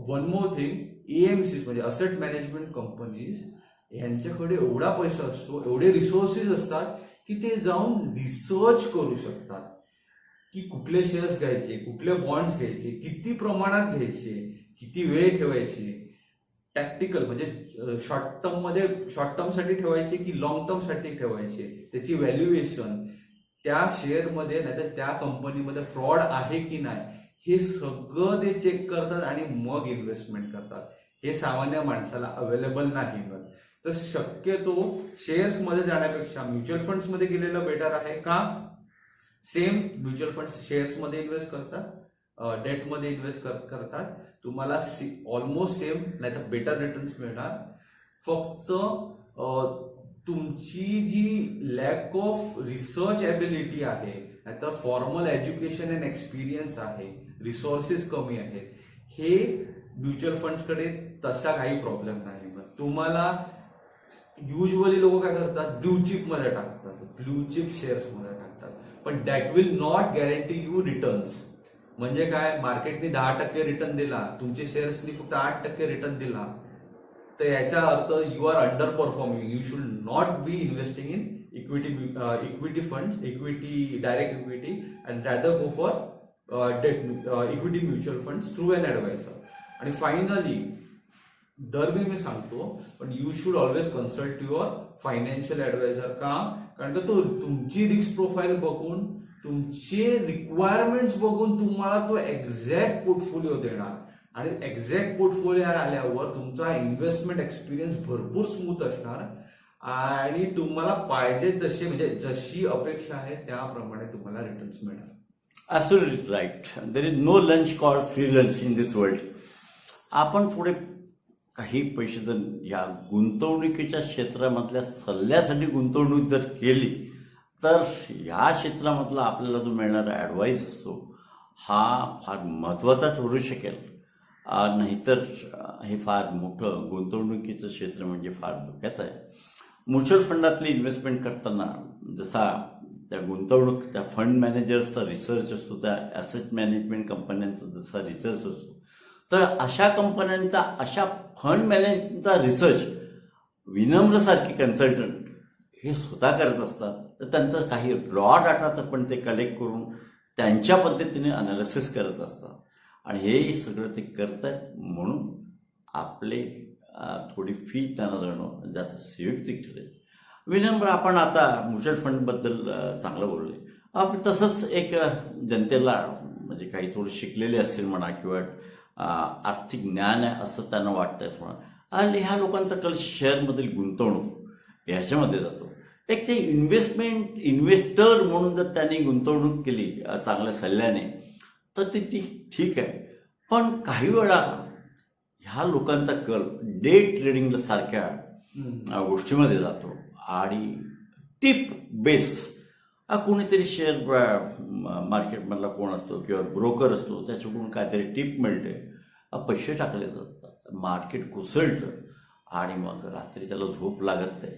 One more thing, AMCs म्हणजे असेट मॅनेजमेंट कंपनीज, यांच्याकडे एवढा पैसा असतो, एवढे रिसोर्सेस असतात की ते जाऊन रिसर्च करू शकतात की कुठले शेअर्स घ्यायचे, कुठले बॉन्ड्स घ्यायचे, किती प्रमाणात घ्यायचे, किती वेळ ठेवायचे, टॅक्टिकल म्हणजे शॉर्ट टर्मसाठी ठेवायचे की लॉंग टर्मसाठी ठेवायचे, त्याची व्हॅल्युएशन, त्या शेअरमध्ये नाही तर त्या कंपनीमध्ये फ्रॉड आहे की नाही, हे सगळं ते चेक करतात आणि मग इन्व्हेस्टमेंट करतात. हे सामान्य माणसाला अवेलेबल नाही मिळत. तर शक्यतो शेअर्समध्ये जाण्यापेक्षा म्युच्युअल फंड्समध्ये गेलेलं बेटर आहे. का? सेम म्युच्युअल फंड्स शेअर्समध्ये इन्व्हेस्ट करतात, डेटमध्ये इन्व्हेस्ट करतात, तुम्हाला ऑलमोस्ट सेम नाही तर बेटर रिटर्न्स मिळणार. फक्त तुमची जी लॅक ऑफ रिसर्च एबिलिटी आहे, नाहीतर फॉर्मल एज्युकेशन अँड एक्सपिरियन्स आहे, रिसोर्सेस कमी आहेत, हे म्युच्युअल फंड्सकडे तसा काही प्रॉब्लेम नाही. तुम्हाला युजली लोक काय करतात, ब्लू चिप मध्ये टाकतात, ब्लू चिप शेअर्स मध्ये टाकतात, पण that will not guarantee you returns. म्हणजे काय, मार्केटने 10% रिटर्न दिला, तुमचे शेअर्सनी फक्त 8% रिटर्न दिला, तर याचा अर्थ you are under performing. You should not be investing in equity fund, equity, direct equity, and rather go for debt equity mutual funds through an advisor. आणि फायनली दरवेळी मी सांगतो, पण you should always consult your financial advisor. का? कारण का तो तुमची रिस्क प्रोफाईल बघून, तुमचे रिक्वायरमेंट्स बघून तुम्हाला तो एक्झॅक्ट पोर्टफोलिओ देणार, आणि एक्झॅक्ट पोर्टफोलिओ आल्यावर तुमचा इन्व्हेस्टमेंट एक्सपिरियन्स भरपूर स्मूथ असणार आणि तुम्हाला पाहिजे तसे, म्हणजे जशी अपेक्षा आहे त्याप्रमाणे तुम्हाला रिटर्न्स मिळणार. Absolutely right. There is no lunch called free lunch in this world. आपण थोडे काही पैसे जर या गुंतवणुकीच्या क्षेत्रामधल्या सल्ल्यासाठी गुंतवणूक जर केली, तर या क्षेत्रामधला आपल्याला जो मिळणारा ॲडवाईस असतो हा फार महत्त्वाचा ठरू शकेल. नाहीतर हे फार मोठं गुंतवणुकीचं क्षेत्र म्हणजे फार धोक्याचं आहे. म्युच्युअल फंडातली इन्व्हेस्टमेंट करताना जसा त्या गुंतवणूक, त्या फंड मॅनेजर्सचा रिसर्च असतो, त्या ॲसेट मॅनेजमेंट कंपन्यांचा जसा रिसर्च असतो, तर अशा कंपन्यांचा, अशा फंड मॅनेजचा रिसर्च विनम्रसारखी कन्सल्टंट हे स्वतः करत असतात. तर त्यांचा काही रॉ डाटा तर पण ते कलेक्ट करून त्यांच्या पद्धतीने अनालिसिस करत असतात आणि हे सगळं ते करतायत म्हणून आपले थोडी फी त्यांना देणं जास्त संयुक्तिक ठरेल. विनम्र, आपण आता म्युच्युअल फंडबद्दल चांगलं बोलले. आपण तसंच एक जनतेला म्हणजे काही थोडे शिकलेले असतील म्हणा किंवा आर्थिक ज्ञान आहे असं त्यांना वाटतंच म्हणा, आणि ह्या लोकांचा कल शेअरमधील गुंतवणूक ह्याच्यामध्ये जातो. एक ते इन्व्हेस्टर म्हणून जर त्यांनी गुंतवणूक केली चांगल्या सल्ल्याने तर ती ठीक आहे. पण काही वेळा ह्या लोकांचा कल डे ट्रेडिंग सारख्या गोष्टीमध्ये जातो आणि टिप बेस कोणीतरी शेअर मार्केटमधला कोण असतो किंवा ब्रोकर असतो त्याच्याकडून काहीतरी टिप मिळते, पैसे टाकले जातात, मार्केट कोसळतं आणि मग रात्री त्याला झोप लागत नाही,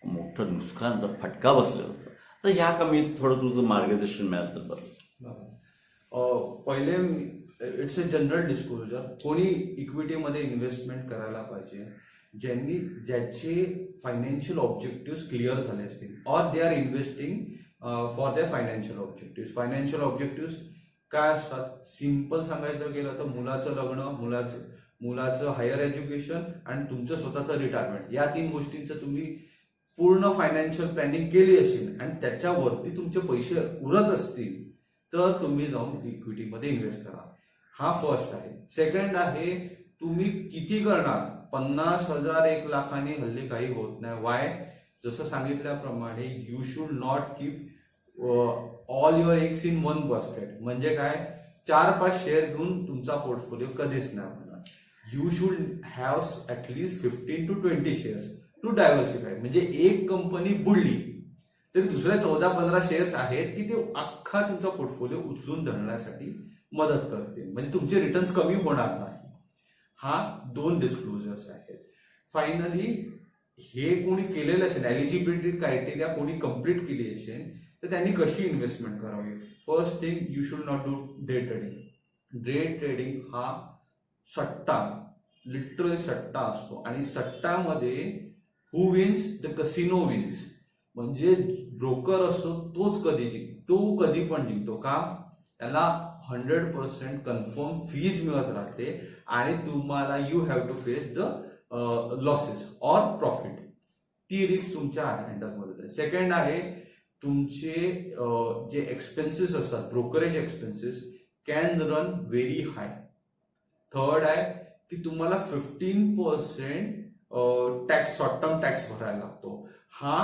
मोठं नुकसानचा फटका बसलेला होता. तर ह्या कमी थोडं तुझं मार्गदर्शन मिळालं तर बरं. पहिले इट्स अ जनरल डिस्क्लोजर. कोणी इक्विटीमध्ये इन्व्हेस्टमेंट करायला पाहिजे ज्याचे फायनान्शियल ऑब्जेक्टिव्ह क्लिअर झाले असतील, or they are investing for their financial objective. Financial objective काय असतात? सिम्पल सांगायचं गेलं तर मुलाचं लग्न, मुलाचं हायर एज्युकेशन आणि तुमचं स्वतःचं रिटायरमेंट, या 3 गोष्टींचं तुम्ही पूर्ण फायनान्शियल प्लॅनिंग केली असेल आणि त्याच्यावरती तुमचे पैसे उरत असतील तर तुम्ही जाऊन इक्विटीमध्ये इन्व्हेस्ट करा. हा फर्स्ट आहे. सेकंड आहे, तुम्ही किती करणार? 50,000 1 लाखांनी हल्ली काही होत नाही. वाय? जसं सांगितल्याप्रमाणे you should not keep all your eggs in one basket. म्हणजे काय? 4-5 शेअर घेऊन तुमचा पोर्टफोलिओ कधीच नाही होणार. You should have at least 15 to 20 shares to diversify. म्हणजे एक कंपनी बुडली तरी दुसऱ्या 14-15 शेअर्स आहेत की ते अख्खा तुमचा पोर्टफोलिओ उचलून धरण्यासाठी मदत करते, म्हणजे तुमचे रिटर्न्स कमी होणार नाही. हा 2 डिस्क्लोजर्स आहेत. फायनली हे कोणी केलेलं असेल, एलिजिबिलिटी क्रायटेरिया कोणी कम्प्लीट केली असेल तर त्यांनी कशी इन्व्हेस्टमेंट करावी? First thing, you should not do day trading. Day trading हा सट्टा, लिटरली सट्टा असतो आणि सट्टामध्ये हु विन्स? The casino wins. म्हणजे ब्रोकर असतो तोच तो कधी पण जिंकतो. का? त्याला 100% कन्फर्म फीज मिळत राहते आणि तुम्हाला you have to face the losses or profit. ती रिस्क तुमच्या हँडलमध्ये आहे. सेकंड आहे, तुमचे जे एक्सपेन्सेस असतात, brokerage expenses can run very high. Third आहे की तुम्हाला 15% टॅक्स, शॉर्ट टर्म टॅक्स भरायला लागतो. हा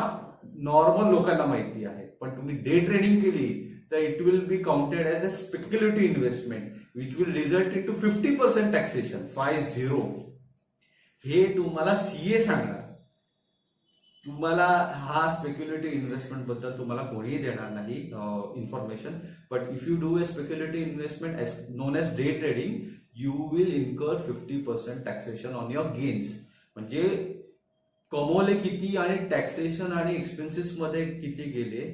नॉर्मल लोकांना माहिती आहे, पण तुम्ही डे ट्रेडिंग केली तर it will be counted as a speculative investment which will result into 50% taxation, 50. हे तुम्हाला सीए सांगणार. तुम्हाला हा स्पेक्युलेटिव्ह इन्व्हेस्टमेंट बद्दल तुम्हाला कोणीही देणार नाही information. But if you do a speculative investment as known as day trading, you will incur 50% taxation on your gains. म्हणजे कमवले किती आणि टॅक्सेशन आणि एक्सपेन्सेस मध्ये किती गेले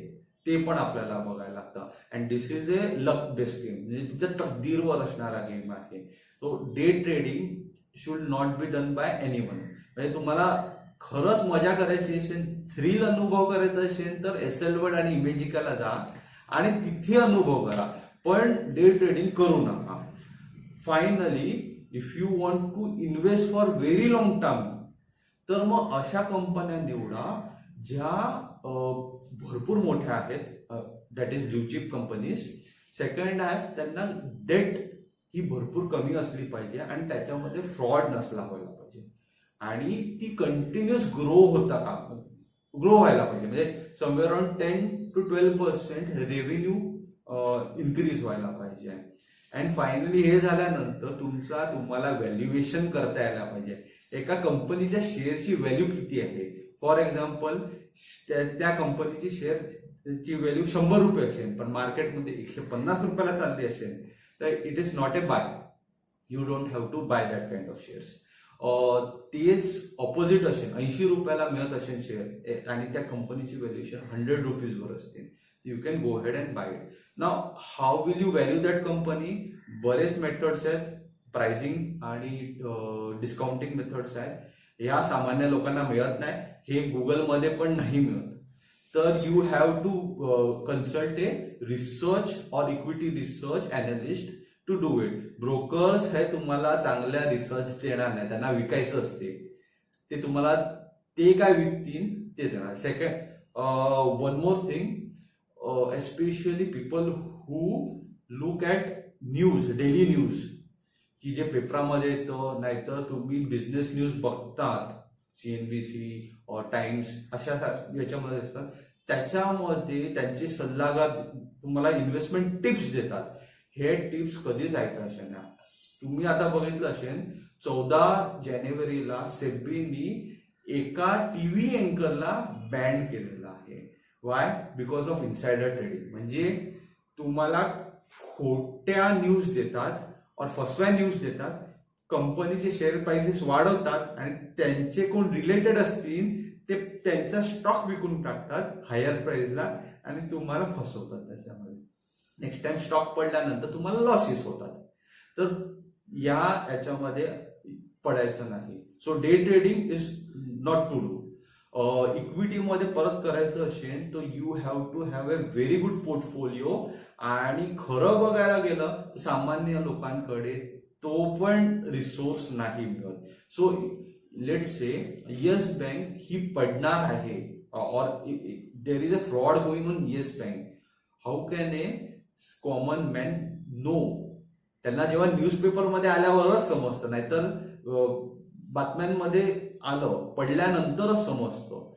ते पण आपल्याला बघायला लागतं. And this is a luck based game, म्हणजे तुमच्या तकदीरवर असणारा गेम आहे. So day trading should not be done by anyone. म्हणजे तुम्हाला खरंच मजा करायची असेल, थ्रिल अनुभव करायचा असेल तर एसएल वर्ल्ड आणि इमेजिकाला जा आणि तिथे अनुभव करा, पण डे ट्रेडिंग करू नका. Finally, if you want to invest for very long term तर मग अशा कंपन्या निवडा ज्या भरपूर मोठ्या आहेत, that is blue chip companies. Second आहे, त्यांना डेट ही भरपूर कमी असली पाहिजे आणि त्याच्यामध्ये फ्रॉड नसला व्हायला पाहिजे आणि ती कंटिन्युअस ग्रो व्हायला पाहिजे. म्हणजे somewhere around 10 to 12% revenue increase व्हायला पाहिजे. अँड फायनली हे झाल्यानंतर तुम्हाला व्हॅल्युएशन करता यायला पाहिजे. एका कंपनीच्या शेअरची व्हॅल्यू किती आहे? फॉर एक्झाम्पल, त्या कंपनीची शेअरची व्हॅल्यू 100 रुपये असेल पण मार्केटमध्ये 150 रुपयाला चालली असेल तर it is not a buy. You don't have to buy that kind of shares. तेच ऑपोजिट असेल, 80 रुपयाला मिळत असेल शेअर आणि त्या कंपनीची व्हॅल्युएशन 100 रुपीजवर असते, you can go head and buy it. Now how will you value that company? बरेच मेथड्स आहेत, प्राइसिंग आणि डिस्काउंटिंग मेथड्स आहेत. या सामान्य लोकांना मिळत नाही, हे गुगलमध्ये पण नाही मिळत. तर you have to consult a research or equity research analyst to do it. Brokers हे तुम्हाला चांगल्या रिसर्च देणार नाही, त्यांना विकायचं असते. ते तुम्हाला ते काय विकतील ते देणार. Second, one more thing, especially people who look at news, daily news, की जे पेपरामध्ये येतं, नाहीतर तुम्ही बिझनेस न्यूज बघतात, CNBC और टाइम्स अशा याच्यामध्ये असतात, त्याच्यामध्ये त्यांचे सल्लागार तुम्हाला इन्व्हेस्टमेंट टिप्स देतात. हे टिप्स कधीच ऐकायचे नाही. तुम्ही आता बघितलं असेल 14 जानेवारीला सेबीनी एका टीव्ही अँकरला बॅन केलेला आहे. Why? Because of insider trading. म्हणजे तुम्हाला खोट्या न्यूज देतात और फसव्या न्यूज देतात, कंपनीचे शेअर प्राइसेस वाढवतात आणि त्यांचे कोण रिलेटेड असतील ते त्यांचा स्टॉक विकून टाकतात हायर प्राइसला आणि तुम्हाला फसवतात त्याच्यामध्ये. नेक्स्ट टाइम स्टॉक पडल्यानंतर तुम्हाला लॉसेस होतात. तर याच्यामध्ये पडायचं नाही. So day trading is not to do. इक्विटीमध्ये परत करायचं असेल तर you have to have a very good portfolio. आणि खरं बघायला गेलं तर सामान्य लोकांकडे तो पण रिसोर्स नाही मिळत. So let's say yes bank ही पडणार आहे और there is a fraud going on yes bank. How can a common man know? त्यांना जेव्हा न्यूजपेपरमध्ये आल्यावरच समजतं, नाहीतर बातम्यांमध्ये आलं पडल्यानंतरच समजतं.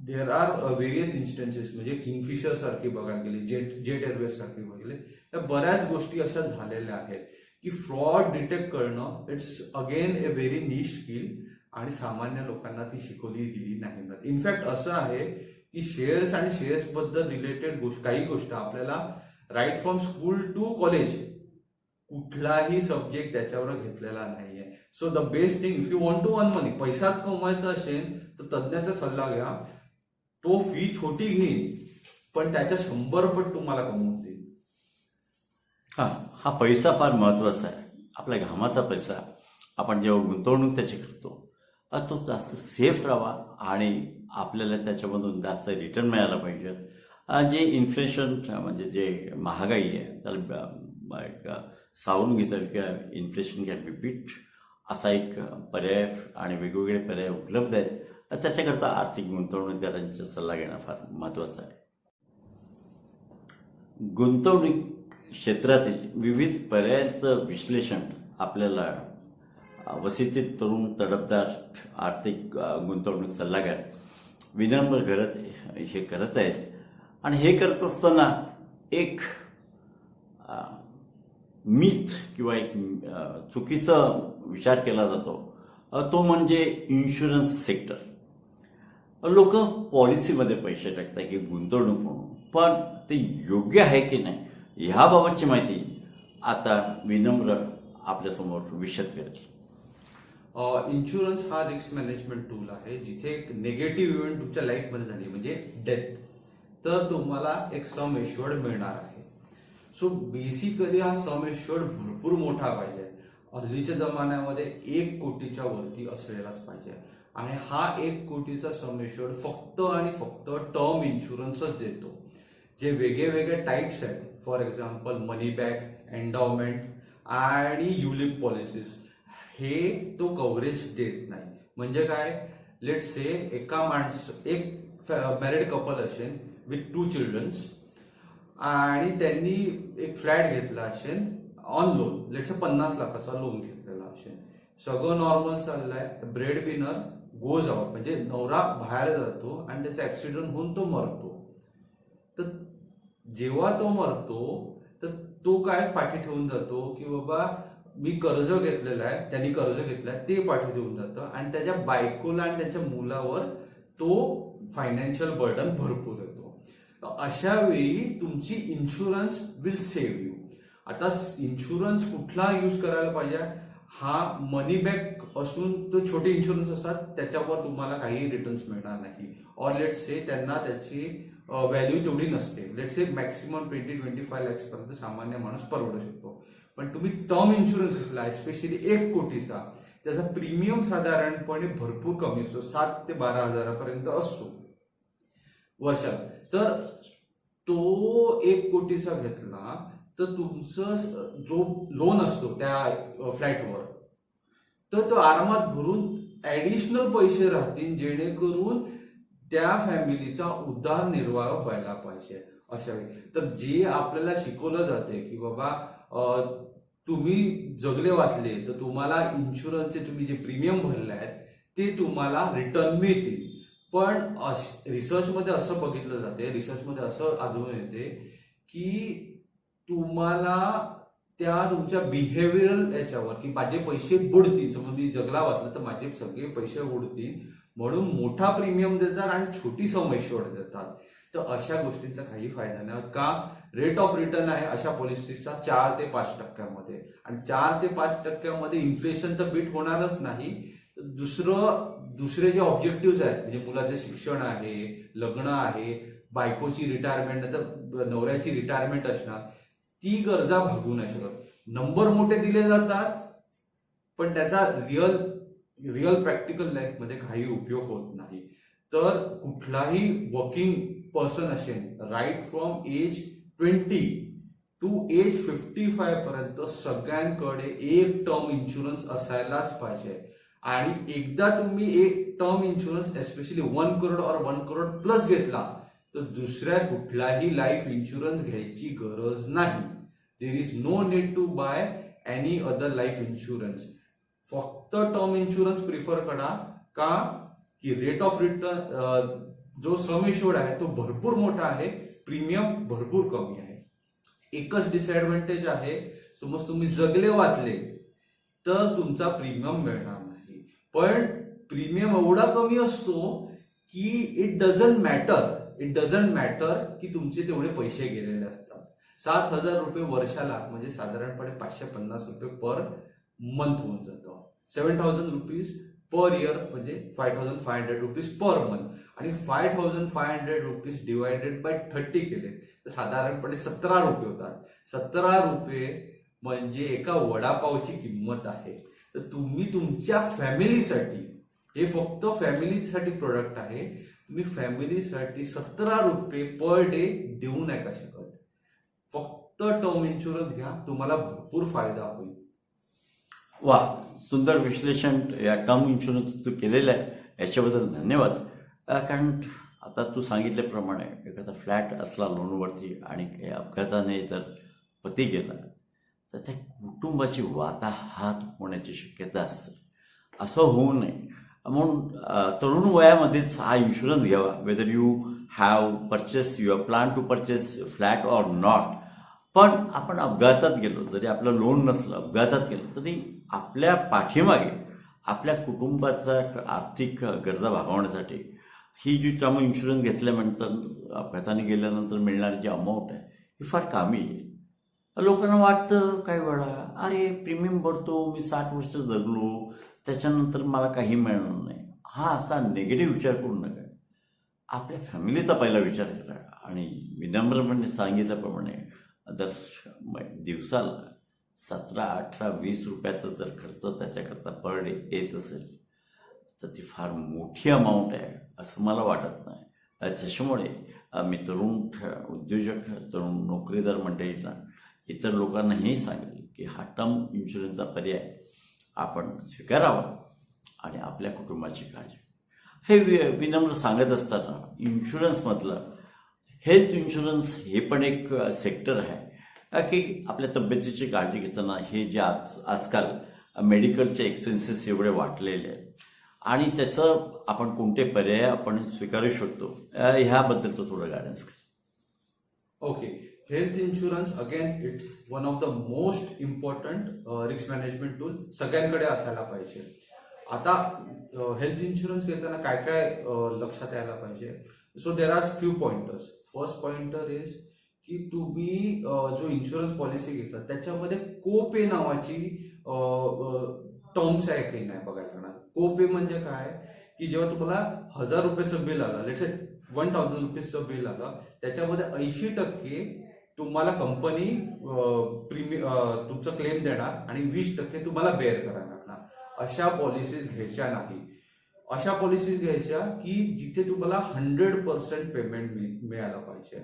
देर आर व्हेरियस इन्स्टन्सेस, म्हणजे किंगफिशर सारखी बघायला गेली, जेट एअरवेज सारखी बघितले, या बऱ्याच गोष्टी अशा झालेल्या आहेत की फ्रॉड डिटेक्ट करणं it's again A very niche skill आणि सामान्य लोकांना ती शिकवली गेली नाही. इनफॅक्ट असं आहे की शेअर्स आणि शेअर्स बद्दल रिलेटेड काही गोष्ट आपल्याला right from school to college कुठलाही सब्जेक्ट त्याच्यावर घेतलेला नाहीये. So the best thing, if you want to earn money, पैसाच कमवायचा असेल तर तज्ञाचा सल्ला घ्या. तो फी छोटी घेईन पण त्याच्या 100 पट तुम्हाला कमवून देईल. हा पैसा फार महत्वाचा आहे. आपल्या घामाचा पैसा आपण जेव्हा गुंतवणूक त्याची करतो तो जास्त सेफ राहावा आणि आपल्याला त्याच्यामधून जास्त रिटर्न मिळायला पाहिजे. जे इन्फ्लेशन म्हणजे जे महागाई आहे त्याला एक सावरून घेता येईल किंवा इन्फ्लेशन कॅन बी बीट असा एक पर्याय आणि वेगवेगळे पर्याय उपलब्ध आहेत. त्याच्याकरता आर्थिक गुंतवणूकदारांचा सल्ला घेणं फार महत्त्वाचं आहे. गुंतवणूक क्षेत्रातील विविध पर्यायांचं विश्लेषण आपल्याला वसितीत तरुण तडफदार आर्थिक गुंतवणूक सल्लागार विनम्र घरत हे करत आहेत. आणि हे करत असताना एक मिथ किंवा एक चुकीचा विचार केला जातो, तो म्हणजे इन्शुरन्स सेक्टर. लोक पॉलिसीमध्ये पैसे टाकतात की गुंतवणूक म्हणून, पण ते योग्य आहे की नाही ह्याबाबतची माहिती आता विनम्र आपल्यासमोर विशद करेल. इन्शुरन्स हा रिस्क मॅनेजमेंट टूल आहे. जिथे एक निगेटिव्ह इव्हेंट तुमच्या लाईफमध्ये झाली म्हणजे डेथ, तर तुम्हाला एक सम एश्युअर्ड मिळणार आहे. सो बेसिकली हा सम एश्युअर्ड भरपूर मोठा पाहिजे. हल्लीच्या जमान्यामध्ये 1 कोटीच्या वरती असलेलाच पाहिजे. आणि हा 1 कोटीचा सम एश्युअर्ड फक्त आणि फक्त टर्म इन्शुरन्सच देतो. जे वेगळे वेगळे टाईप्स आहेत, for example money back, endowment आणि युलिप पॉलिसीज, हे तो कव्हरेज देत नाही. म्हणजे काय, लेट से एक मॅरिड कपल असेल विथ 2 चिल्ड्रन्स आणि त्यांनी एक फ्लॅट घेतला असेल ऑन लोन, लेट से 50 लाखाचा लोन घेतलेला असेल. सगळं नॉर्मल चाललंय, ब्रेड विनर गोज आउट, म्हणजे नवरा बाहेर जातो आणि त्याचा ऍक्सिडेंट होऊन तो मरतो. तर जेव्हा तो मरतो तर तो काय पाठी ठेवून जातो की बाबा मी कर्ज घेतलेलं आहे, त्यांनी कर्ज घेतलंय ते पाठी ठेवून जातं आणि त्याच्या बायकोला आणि त्याच्या मुलावर तो फायनान्शियल बर्डन भरपूर येतो. अशा वेळी तुमची इन्शुरन्स विल सेव्ह यू. आता इन्शुरन्स कुठला यूज करायला पाहिजे, हा मनी बॅक असून तो छोटे इन्शुरन्स असतात त्याच्यावर तुम्हाला काही रिटर्न्स मिळणार नाही. और लेट से त्यांना त्याची व्हॅल्यू तेवढी नसते. लेट से मॅक्सिमम 20-25 लाख पर्यंत सामान्य माणूस परवडू शकतो. पण तुम्ही टर्म इन्शुरन्स घेतला स्पेशली 1 कोटीचा, त्याचा प्रीमियम साधारणपणे भरपूर कमी असतो, 7 ते 12 हजारापर्यंत असतो वर्षात. तर तो 1 कोटीचा घेतला तर तुमचं जो लोन असतो त्या फ्लॅटवर तर तो आरामात भरून ऍडिशनल पैसे राहतील, जेणेकरून त्या फॅमिलीचा उदरनिर्वाह व्हायला पाहिजे अशा वेळी. तर जे आपल्याला शिकवलं जाते की बाबा तुम्ही जगले वाचले तर तुम्हाला इन्शुरन्सचे तुम्ही जे प्रीमियम भरले आहेत ते तुम्हाला रिटर्न मिळतील. पण रिसर्चमध्ये असं बघितलं जाते, रिसर्चमध्ये असं आढळून येते की तुम्हाला त्या तुमच्या बिहेवियरल याच्यावर की माझे पैसे बुडतील, समज मी जगला वाचलं तर माझे सगळे पैसे बुडतील म्हणून मोठा प्रीमियम देतात आणि छोटी सम एश्योर्ड देतात. तर अशा गोष्टींचा काही फायदा नाही. का रेट ऑफ रिटर्न आहे अशा पॉलिसीचा 4 ते 5% आणि 4 ते 5% इन्फ्लेशन तर बीट होणारच नाही. दुसरे जे ऑब्जेक्टिव्ह आहेत म्हणजे मुलाचं शिक्षण आहे, लग्न आहे, बायकोची रिटायरमेंट, नंतर नवऱ्याची रिटायरमेंट असणार, ती गरजा भागवू नाही शकत. नंबर मोठे दिले जातात पण त्याचा रिअल प्रॅक्टिकल लाईफ मध्ये काही उपयोग होत नाही. तर कुठलाही वर्किंग पर्सन असेल right from age 20 to age 55 पर्यंत सगळ्यांकडे एक टर्म इन्शुरन्स असायलाच पाहिजे. आणि एकदा तुम्ही एक टर्म इन्शुरन्स एस्पेशली 1 करोड और 1 करोड प्लस घेतला तर दुसऱ्या कुठलाही लाईफ इन्शुरन्स घ्यायची गरज नाही. There is no need to buy any other life insurance. फक्त टर्म इन्शुरन्स प्रिफर करा. का की रेट ऑफ रिटर्न जो सम एश्योर्ड आहे तो भरपूर मोठा आहे, प्रीमियम भरपूर कमी आहे. एकच डिसएडव्हान्टेज आहे, समज तुम्ही जगले वाचले तर तुमचा प्रीमियम मिळणार नाही. पण प्रीमियम एवढा कमी असतो की इट डझंट मॅटर की तुमचे तेवढे पैसे गेलेले असतात. 7,000 रुपये वर्षाला म्हणजे साधारणपणे 550 रुपये पर मंथ होऊन जातं. 7,000 रुपीज पर इयर म्हणजे 5,500 रुपीज पर मंथ. आणि 5,500 रुपीज डिवायडेड बाय 30 केले तर साधारणपणे 17 रुपये होतात. 17 रुपये म्हणजे एका वडापावची किंमत आहे. तर तुम्ही तुमच्या फॅमिलीसाठी, हे फक्त फॅमिलीसाठी प्रोडक्ट आहे, तुम्ही फॅमिलीसाठी 17 रुपये पर डे देऊ नाही का शकत. फक्त टर्म इन्शुरन्स घ्या, तुम्हाला भरपूर फायदा होईल. वा, सुंदर विश्लेषण या टर्म इन्शुरन्स तू केलेलं आहे याच्याबद्दल धन्यवाद. कारण आता तू सांगितल्याप्रमाणे एखादा फ्लॅट असला लोनवरती आणि काही अपघाताने जर पती गेला तर त्या कुटुंबाची वाताहात होण्याची शक्यता असते. असं होऊ नये म्हणून तरुण वयामध्येच हा इन्शुरन्स घ्यावा. Whether you have purchase your plan to purchase flat or not. पण आपण अपघातात गेलो, जरी आपलं लोन नसलं, अपघातात गेलो तरी आपल्या पाठीमागे आपल्या कुटुंबाचा आर्थिक गरजा भागवण्यासाठी ही जी टर्म इन्शुरन्स घेतल्यानंतर अपघाताने गेल्यानंतर मिळणारी जी अमाऊंट आहे ही फार कामी आहे. लोकांना वाटतं काही वेळा, अरे प्रीमियम भरतो, मी 60 वर्ष जगलो, त्याच्यानंतर मला काही मिळणार नाही. हा असा निगेटिव्ह विचार करू नका. आपल्या फॅमिलीचा पहिला विचार करा. आणि विनम्रपणे सांगितल्याप्रमाणे जर दिवसाला 17, 18, 20 रुपयाचा जर खर्च त्याच्याकरता पर डे येत असेल तर ती फार मोठी अमाऊंट आहे असं मला वाटत नाही. त्याच्यामुळे मी तरुण उद्योजक, तरुण नोकरीदार मंडळींना, इतर लोकांना हे सांगेल की हा टर्म इन्शुरन्सचा पर्याय आपण स्वीकारावा आणि आपल्या कुटुंबाची काळजी. हे विनम्र सांगत असताना इन्शुरन्समधलं हेल्थ इन्शुरन्स हे पण एक सेक्टर आहे की आपल्या तब्येतीची काळजी घेताना हे जे आजकाल मेडिकलचे एक्सपेन्सेस एवढे वाटलेले आहेत आणि त्याचं आपण कोणते पर्याय आपण स्वीकारू शकतो ह्याबद्दल तो थोडं गायडन्स कर. Okay, health insurance again it's one of the most important risk management tool सगळ्यांकडे असायला पाहिजे. आता हेल्थ इन्शुरन्स घेताना काय काय लक्षात यायला पाहिजे. So there are few pointers. First pointer is की तुम्ही जो इन्शुरन्स पॉलिसी घेतात त्याच्यामध्ये कोपे नावाची टर्म्स आहे काही नाही बघायला लागणार. कोपे म्हणजे काय की जेव्हा तुम्हाला 1,000 रुपयाचं बिल आलं, लेट्स से 1,000 रुपीजचं बिल आलं, त्याच्यामध्ये 80% तुम्हाला कंपनी तुमचं क्लेम देणार आणि 20% तुम्हाला बेअर करायला लागणार. अशा पॉलिसीज घ्यायच्या नाही. अशा पॉलिसीज घ्यायच्या की जिथे तुम्हाला 100% पेमेंट मिळायला पाहिजे.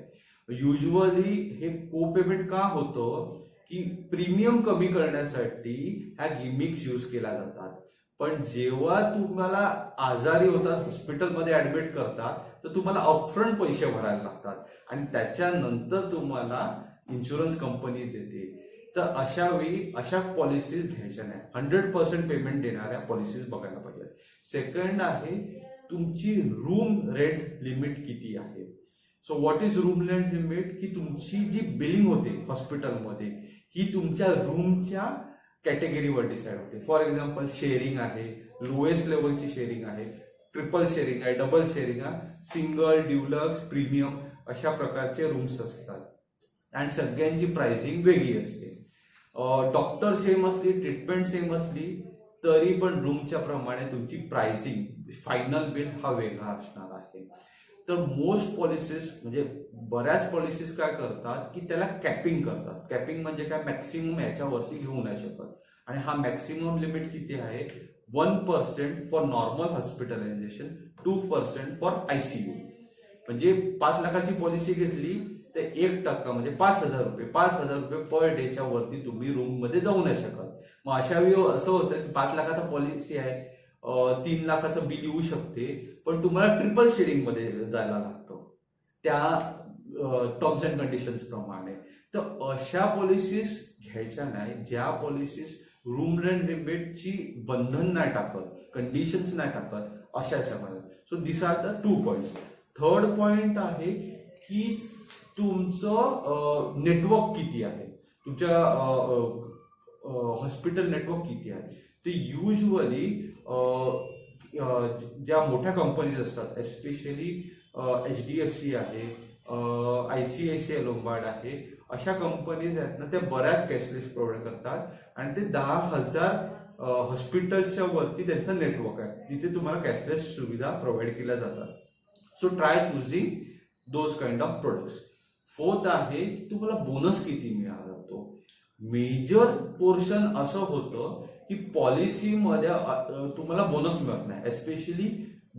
युजली हे को पेमेंट का होतं की प्रीमियम कमी करण्यासाठी ह्या गिमिक्स यूज केल्या जातात. पण जेव्हा तुम्हाला आजारी होतात, हॉस्पिटलमध्ये ऍडमिट करतात, तर तुम्हाला अपफ्रंट पैसे भरायला लागतात आणि त्याच्यानंतर तुम्हाला इन्शुरन्स कंपनी देते. तर अशा वेळी अशा पॉलिसीज घ्यायच्या नाही. 100% पेमेंट देणाऱ्या पॉलिसीज बघायला पाहिजेत. सेकंड आहे तुमची रूम रेंट लिमिट किती आहे. So what is room rent limit, की तुमची जी बिलिंग होते हॉस्पिटलमध्ये ही तुमच्या रूमच्या कॅटेगरीवर डिसाईड होते. फॉर एक्झाम्पल शेअरिंग आहे, लोएस्ट लेवलची शेअरिंग आहे, ट्रिपल शेअरिंग आहे, डबल शेअरिंग आहे, सिंगल, ड्युलक्स, प्रीमियम अशा प्रकारचे रूम्स असतात आणि सगळ्यांची प्राइसिंग वेगळी असते. डॉक्टर सेम असली, ट्रीटमेंट सेम असली तरी पण रूमच्या प्रमाणे तुमची प्राइसिंग, फायनल बिल हा वेगळा असणार आहे. तर मोस्ट पॉलिसीज म्हणजे बऱ्याच पॉलिसीज काय करतात की त्याला कॅपिंग करतात. कॅपिंग म्हणजे काय, मॅक्सिमम याच्यावरती घेऊ नाही शकत आणि हा मॅक्सिमम लिमिट किती आहे, 1% for normal hospitalisation, 2% for ICU. म्हणजे 5 लाखाची पॉलिसी घेतली तर 1% म्हणजे 5,000 रुपये पर डेच्या वरती तुम्ही रूम मध्ये जाऊ नाही शकत. मग अशा वेळी असं होतं की 5 लाखाचा पॉलिसी आहे, 3 लाखाचं बिल येऊ शकते, पण तुम्हाला ट्रिपल शेअरिंग मध्ये जायला लागतं त्या टर्म्स अँड कंडिशन्स प्रमाणे. तर अशा पॉलिसीज घ्यायच्या नाही ज्या पॉलिसीज रूम रेंट लिमिटची बंधन नाही टाकत, कंडिशन्स नाही टाकत, अशाच्या मला. So this are the 2 points. Third point आहे की तुमचं नेटवर्क किती आहे, तुमच्या हॉस्पिटल नेटवर्क किती आहे. ते युजली ज्या मोठ्या कंपनीज असतात, एस्पेशली HDFC आहे, ICICI लोंबार्ड आहे, अशा कंपनीज आहेत ना, त्या बऱ्याच कॅशलेस प्रोव्हाइड करतात आणि ते 10,000 हॉस्पिटलच्या वरती त्यांचं नेटवर्क आहे, तिथे तुम्हाला कॅशलेस सुविधा प्रोव्हाइड केल्या जातात. So try चुझिंग those kind of products. Fourth आहे की तुम्हाला बोनस किती मिळाला जातो. मेजर पोर्शन असं होतं की पॉलिसीमध्ये तुम्हाला बोनस मिळत नाही. एस्पेशली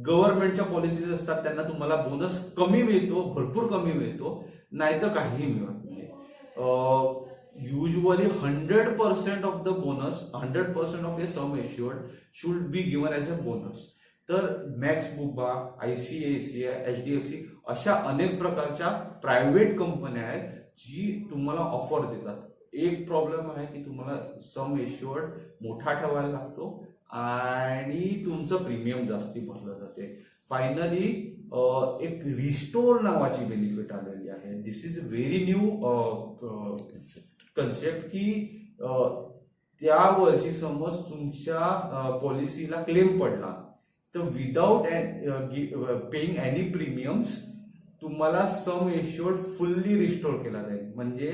गव्हर्नमेंटच्या पॉलिसीज असतात त्यांना तुम्हाला बोनस कमी मिळतो, भरपूर कमी मिळतो, नाहीतर काहीही मिळत नाही. Usually 100% of the bonus, 100% of a sum assured should be given as a bonus. तर मॅक्स बुबा, ICICI, HDFC अशा अनेक प्रकारच्या प्रायव्हेट कंपन्या आहेत जी तुम्हाला ऑफर देतात. एक प्रॉब्लेम आहे की तुम्हाला सम एश्युअर्ड मोठा ठेवायला लागतो आणि तुमचं प्रीमियम जास्ती भरलं जाते. फायनली एक रिस्टोर नावाची बेनिफिट आलेली आहे. दिस इज व्हेरी न्यू कन्सेप्ट की त्या वर्षी समज तुमच्या पॉलिसीला क्लेम पडला तर विदाउट पेइंग एनी प्रीमियम्स तुम्हाला सम एश्युअर्ड फुल्ली रिस्टोर केला जाईल. म्हणजे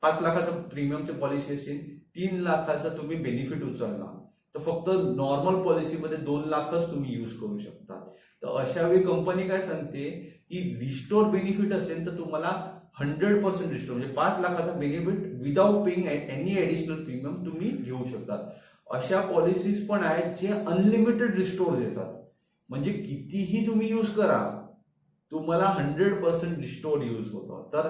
5 लाखाचं प्रीमियमची पॉलिसी असेल, 3 लाखाचा तुम्ही बेनिफिट उचलला तर फक्त नॉर्मल पॉलिसीमध्ये 2 लाखच तुम्ही यूज करू शकता. तर अशा वेळी कंपनी काय सांगते की रिस्टोर बेनिफिट असेल तर तुम्हाला 100% रिस्टोर म्हणजे 5 लाखाचा benefit without paying any additional premium तुम्ही घेऊ शकता. अशा पॉलिसीज पण आहेत जे अनलिमिटेड रिस्टोर देतात. म्हणजे कितीही तुम्ही यूज करा तुम्हाला 100% रिस्टोर यूज होतं. तर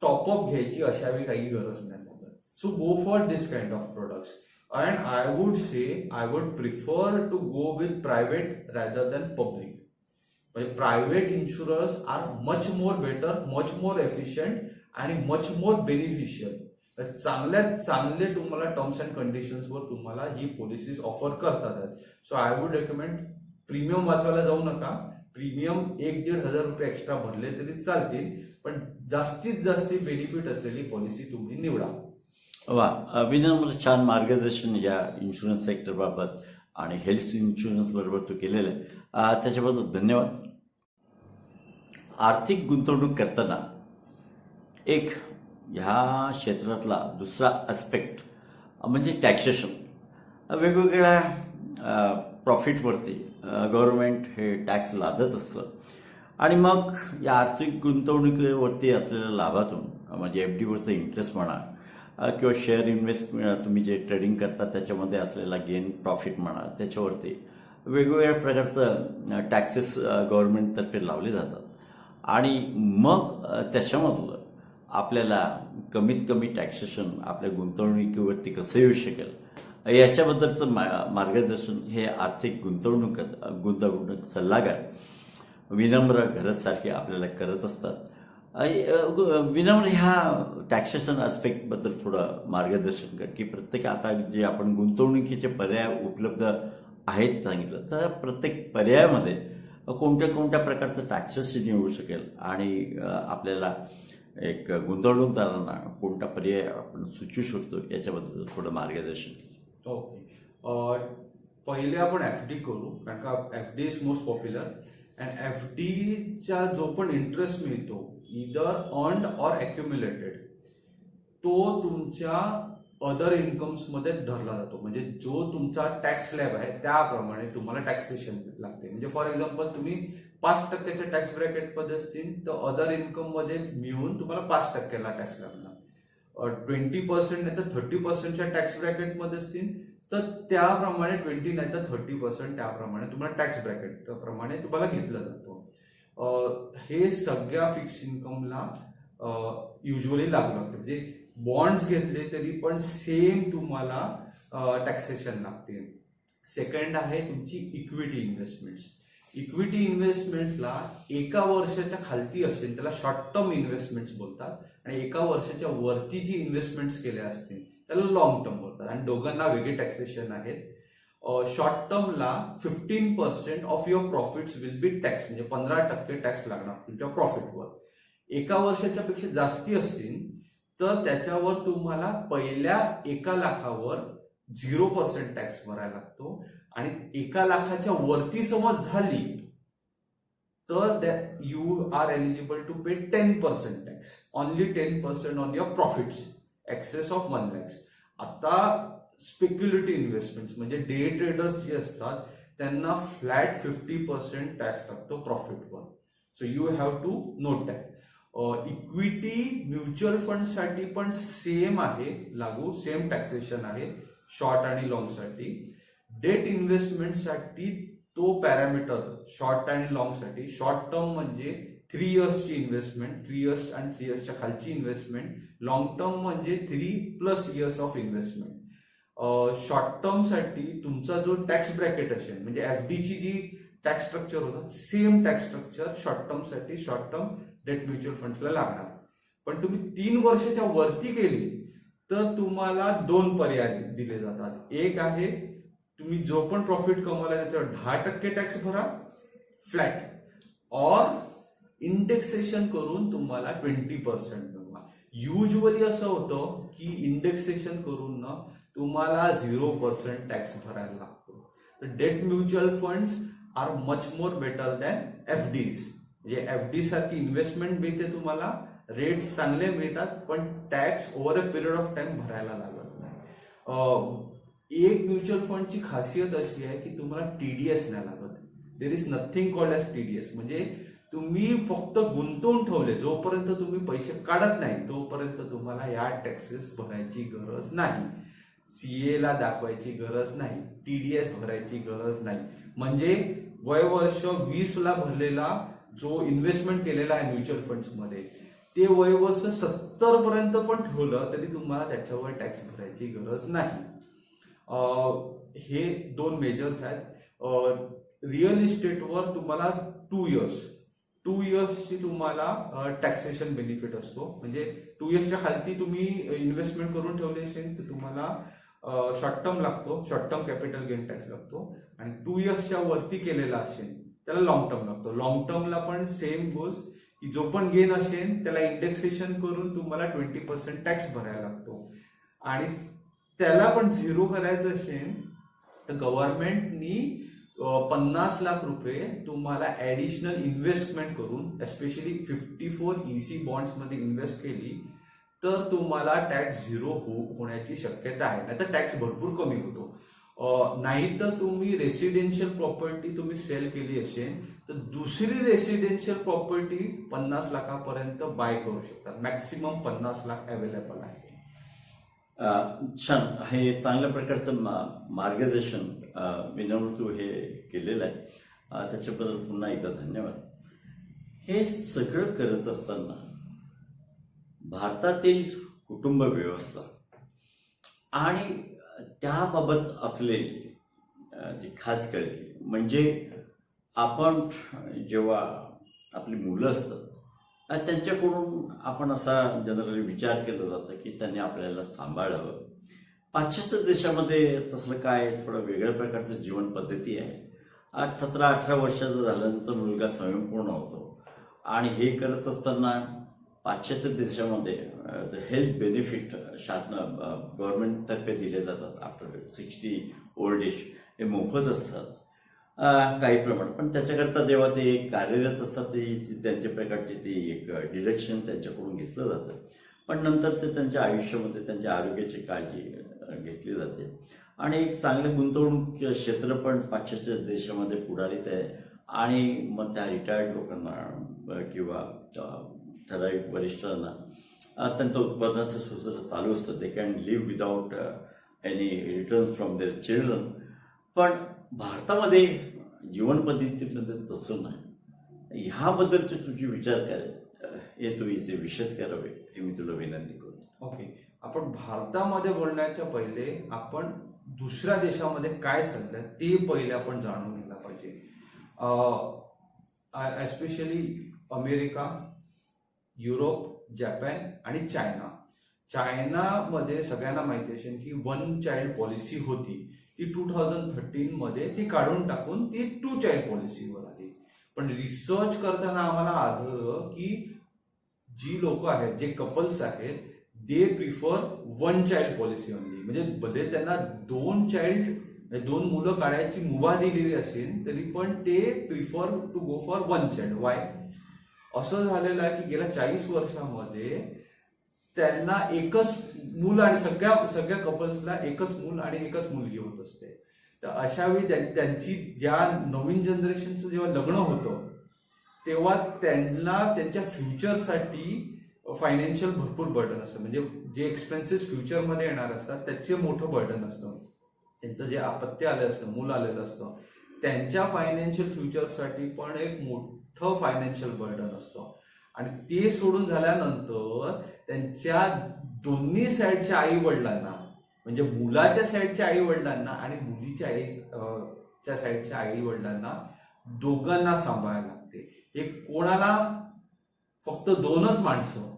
टॉपअप घ्यायची अशा वेळी काही गरज नाही लागत. So go for this kind of products and I would say I would prefer to go with private rather than public. म्हणजे private insurers are much more better, much more efficient आणि much more beneficial. चांगल्यात चांगले तुम्हाला terms and कंडिशन्सवर तुम्हाला ही policies offer करतात. So I would recommend premium वाचवायला जाऊ नका. प्रीमियम 1-1.5 रुपये एक्स्ट्रा भरले तरी चालतील, पण जास्तीत जास्त बेनिफिट असलेली पॉलिसी तुम्ही निवडा. वा, विनम्र छान मार्गदर्शन या इन्शुरन्स सेक्टरबाबत आणि हेल्थ इन्शुरन्स बरोबर तू केलेलं आहे, त्याच्याबद्दल धन्यवाद. आर्थिक गुंतवणूक करताना एक ह्या क्षेत्रातला दुसरा ॲस्पेक्ट म्हणजे टॅक्सेशन. वेगवेगळ्या प्रॉफिटवरती गव्हर्नमेंट हे टॅक्स लादत असतं आणि मग या आर्थिक गुंतवणुकीवरती असलेल्या लाभातून म्हणजे FDवरचं इंटरेस्ट म्हणा किंवा शेअर इन्व्हेस्टमेंट तुम्ही जे ट्रेडिंग करता त्याच्यामध्ये असलेला गेन प्रॉफिट म्हणा, त्याच्यावरती वेगवेगळ्या प्रकारचं टॅक्सेस गव्हर्नमेंटतर्फे लावले जातात. आणि मग त्याच्यामधलं आपल्याला कमीत कमी टॅक्सेशन आपल्या गुंतवणुकीवरती कसं येऊ शकेल याच्याबद्दलचं मार्गदर्शन हे आर्थिक गुंतवणूक सल्लागार विनम्र घरतसारखे आपल्याला करत असतात. विनम्र ह्या टॅक्सेशन आस्पेक्टबद्दल थोडं मार्गदर्शन कर की प्रत्येक आता जे आपण गुंतवणुकीचे पर्याय उपलब्ध आहेत सांगितलं तर प्रत्येक पर्यायामध्ये कोणत्या प्रकारचं टॅक्सेस निवडू शकेल आणि आपल्याला एक गुंतवणूकदारांना कोणता पर्याय आपण सुचवू शकतो याच्याबद्दल थोडं मार्गदर्शन. ओके, पहिले आपण FD करू, कारण का FD is most popular. And FDचा जो पण इंटरेस्ट मिळतो इदर अर्न्ड ऑर अक्युम्युलेटेड तो तुमच्या अदर इन्कम्स मध्ये धरला जातो. म्हणजे जो तुमचा टॅक्स स्लॅब आहे त्याप्रमाणे तुम्हाला टॅक्सेशन लागते. म्हणजे फॉर एक्झाम्पल तुम्ही 5% टॅक्स ब्रॅकेटमध्ये असतील तर अदर इन्कम मध्ये मिळून तुम्हाला 5% टॅक्स लागणार. 20% नाही तर 30%च्या टॅक्स ब्रॅकेटमध्ये असतील तर त्याप्रमाणे 20 नाही तर 30% त्याप्रमाणे तुम्हाला टॅक्स ब्रॅकेट प्रमाणे तुम्हाला घेतलं जातं. हे सगळ्या फिक्स इन्कमला युजली लागू लागतं. म्हणजे बॉन्ड्स घेतले तरी पण सेम तुम्हाला टॅक्सेशन लागते. सेकंड आहे तुमची इक्विटी इन्व्हेस्टमेंट्स. इक्विटी इन्व्हेस्टमेंट्सला एका वर्षाच्या खालती असेल त्याला शॉर्ट टर्म इन्व्हेस्टमेंट्स बोलतात आणि एका वर्षाच्या वरती जी इन्व्हेस्टमेंट्स केल्या असतील त्याला लॉंग टर्म बोलतात आणि दोघांना वेगळे टॅक्सेशन आहेत. शॉर्ट टर्मला 15% of your profits will be tax, म्हणजे 15% टॅक्स लागणार तुमच्या प्रॉफिटवर. एका वर्षाच्या पेक्षा जास्ती असतील तर त्याच्यावर तुम्हाला पहिल्या 1 लाखावर 0% टॅक्स भरायला लागतो आणि 1 लाखाच्या वरती समज झाली तर you are eligible to pay 10% tax, only 10% on your profits excess of 1 lakh. आता स्पेक्युलेटिव्ह इन्व्हेस्टमेंट्स म्हणजे डे ट्रेडर्स जे असतात त्यांना फ्लॅट 50% टॅक्स लागतो प्रॉफिटवर. So you have to note that. Equity mutual फंडसाठी पण सेम आहे लागू, सेम टॅक्सेशन आहे शॉर्ट आणि लॉंग साठी. डेट इन्व्हेस्टमेंटसाठी तो पॅरामीटर शॉर्ट आणि लॉंग साठी. शॉर्ट टर्म म्हणजे 3 इयर्सची इन्व्हेस्टमेंट, 3 इयर्स आणि 3 इयर्सच्या खालची इन्व्हेस्टमेंट. लॉंग टर्म म्हणजे 3+ years of investment. Short term साठी तुमचा जो टॅक्स ब्रॅकेट असेल म्हणजे FDची जी टॅक्स स्ट्रक्चर होतं same tax structure short term साठी शॉर्ट टर्म डेट म्युच्युअल फंड्सला लागणार. पण तुम्ही 3 वर्षाच्या वरती केली तर तुम्हाला 2 पर्याय दिले जातात. एक आहे तुम्ही जो पण प्रॉफिट कमवला त्याच्यावर 10% टॅक्स भरा फ्लॅट, और इंडेक्सेशन करून तुम्हाला 20% मिळवा. युजली असं होतं की इंडेक्सेशन करून ना तुम्हाला 0% टॅक्स भरायला लागतो. तर debt mutual funds are much more better than FDs. म्हणजे FD सारखी इन्व्हेस्टमेंट मिळते तुम्हाला, रेट चांगले मिळतात पण tax over a period of time भरायला लागत नाही. एक म्युच्युअल फंडची खासियत अशी आहे की तुम्हाला TDS नाही लागत. There is nothing called as TDS. म्हणजे तुम्ही फक्त गुंतवून ठेवले, जोपर्यंत तुम्ही पैसे काढत नाही तोपर्यंत तुम्हाला या टॅक्सेस भरायची गरज नाही. CA ला दाखवायची गरज नाही, TDS भरायची गरज नाही. म्हणजे वयवर्ष 20 ला भरलेला जो इन्व्हेस्टमेंट केलेला आहे म्युच्युअल फंड्स मध्ये ते वयवर्ष 70 पर्यंत पण ठेवलं तरी तुम्हाला त्याच्यावर टॅक्स भरायची गरज नाही. हे 2 मेजर्स आहेत. रिअल इस्टेटवर तुम्हाला 2 इयर्सची तुम्हाला टॅक्सेशन बेनिफिट असतो. म्हणजे 2 इयर्सच्या खालती तुम्ही इन्व्हेस्टमेंट करून ठेवले असेल तर तुम्हाला शॉर्ट टर्म लागतो, short term capital gain tax लागतो. आणि 2 इयर्सच्या वरती केलेला असेल त्याला लॉंग टर्म लागतो. लॉंग टर्मला पण सेम गोज की जो पण गेन असेल त्याला इंडेक्सेशन करून तुम्हाला 20% टॅक्स भरायला लागतो. आणि त्याला पण 0 करायचं असेल तर गव्हर्नमेंटनी 50 लाख रुपये तुम्हाला ऍडिशनल इन्व्हेस्टमेंट करून एस्पेशली 54 EC बॉन्ड्स मध्ये इन्व्हेस्ट केली तर तुम्हाला टॅक्स 0 होण्याची शक्यता आहे. नाही तर टॅक्स भरपूर कमी होतो. नाही तर तुम्ही रेसिडेन्शियल प्रॉपर्टी तुम्ही सेल केली असेल तर दुसरी रेसिडेन्शियल प्रॉपर्टी 50 लाखापर्यंत बाय करू शकतात. मॅक्सिमम 50 लाख अवेलेबल आहे. छान, हे चांगल्या प्रकारचं मार्गदर्शन विनम्र तू हे केलेलं आहे, त्याच्याबद्दल पुन्हा एकदा धन्यवाद. हे सगळं करत असताना भारतातील कुटुंब व्यवस्था आणि त्याबाबत असलेली जी खास काळजी म्हणजे आपण जेव्हा आपली मुलं असतात त्यांच्याकडून आपण असा जनरली विचार केला जातं की त्यांनी आपल्याला सांभाळावं. पाश्चात्य देशामध्ये तसलं काय थोडं वेगळ्या प्रकारचं जीवन पद्धती आहे. 17-18 वर्षाचा झाल्यानंतर मुलगा स्वयंपूर्ण होतो आणि हे करत असताना पाश्चात्य देशामध्ये हेल्थ बेनिफिट शासन गव्हर्नमेंटतर्फे दिले जातात. आफ्टर 60 ओल्ड एज हे मोफत असतात काही प्रमाणात. पण त्याच्याकरता जेव्हा ते कार्यरत असतात ती त्यांच्या प्रकारची ती एक डिडक्शन त्यांच्याकडून घेतलं जातं. पण नंतर ते त्यांच्या आयुष्यामध्ये त्यांच्या आरोग्याची काळजी घेतली जाते आणि एक चांगलं गुंतवणूक क्षेत्र पण पाश्चात्य देशामध्ये पुढारीत आहे. आणि मग त्या रिटायर्ड लोकांना किंवा ठराविक वरिष्ठांना त्यांचं उत्पन्नाचं सूत्र चालू असतं. They can live without any returns from their children. पण भारतामध्ये जीवन पद्धतीमध्ये तसं नाही. ह्याबद्दलचे तुझे विचार काय हे तू इथे विशद करावे हे मी तुला विनंती करतो. ओके, आपण भारतामध्ये बोलण्याच्या पहिले आपण दुसऱ्या देशामध्ये काय चाललंय ते पहिले आपण जाणून घ्यायला पाहिजे. एस्पेशली अमेरिका, युरोप, जपान आणि चायना. चायनामध्ये सगळ्यांना माहिती असेल की 1 चाइल्ड पॉलिसी होती, ती 2013 मध्ये ती काढून टाकून ती 2 चाइल्ड पॉलिसीवर आली. पण रिसर्च करताना आम्हाला आढळलं की जी लोक आहेत, जे कपल्स आहेत, they prefer 1 child policy only. म्हणजे भले त्यांना 2 मुलं काढायची मुभा दिलेली असेल तरी पण ते prefer to go for 1 child. Why? असं झालेलं आहे की गेल्या 40 वर्षामध्ये त्यांना एकच मूल आणि सगळ्या कपल्सला एकच मूल आणि एकच मुलगी होत असते. तर अशा वेळी त्यांची ज्या नवीन जनरेशनचं जेव्हा लग्न होतं तेव्हा त्यांना त्यांच्या फ्युचरसाठी फायनान्शियल भरपूर बर्डन असतं. म्हणजे जे एक्सपेन्सेस फ्युचरमध्ये येणार असतात त्याचे मोठं बर्डन असतं. त्यांचं जे आपत्ती आलं असतं, मूल आलेलं असतं, त्यांच्या फायनान्शियल फ्युचरसाठी पण एक मोठं फायनान्शियल बर्डन असतं. आणि ते सोडून झाल्यानंतर त्यांच्या दोन्ही साईडच्या आई वडिलांना, म्हणजे मुलाच्या साईडच्या आई वडिलांना आणि मुलीच्या साईडच्या आई वडिलांना दोघांना सांभाळायला लागते. हे कोणाला? फक्त 2च माणसं.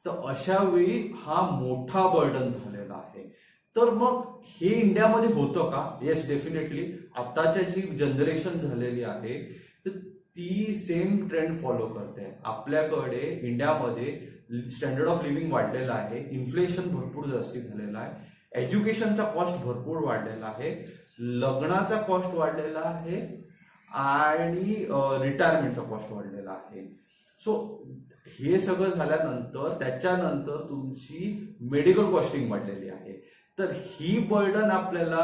तर अशा वेळी हा मोठा बर्डन झालेला आहे. तर मग हे इंडियामध्ये होतं का? Yes, definitely. आताच्या जी जनरेशन झालेली आहे तर ती सेम ट्रेंड फॉलो करते. आपल्याकडे इंडियामध्ये स्टँडर्ड ऑफ लिव्हिंग वाढलेलं आहे, इन्फ्लेशन भरपूर जास्ती झालेला आहे, एज्युकेशनचा कॉस्ट भरपूर वाढलेला आहे, लग्नाचा कॉस्ट वाढलेला आहे आणि रिटायरमेंटचा कॉस्ट वाढलेला आहे. सो हे सगळं झाल्यानंतर त्याच्यानंतर तुमची मेडिकल कॉस्टिंग वाढलेली आहे. तर ही बर्डन आपल्याला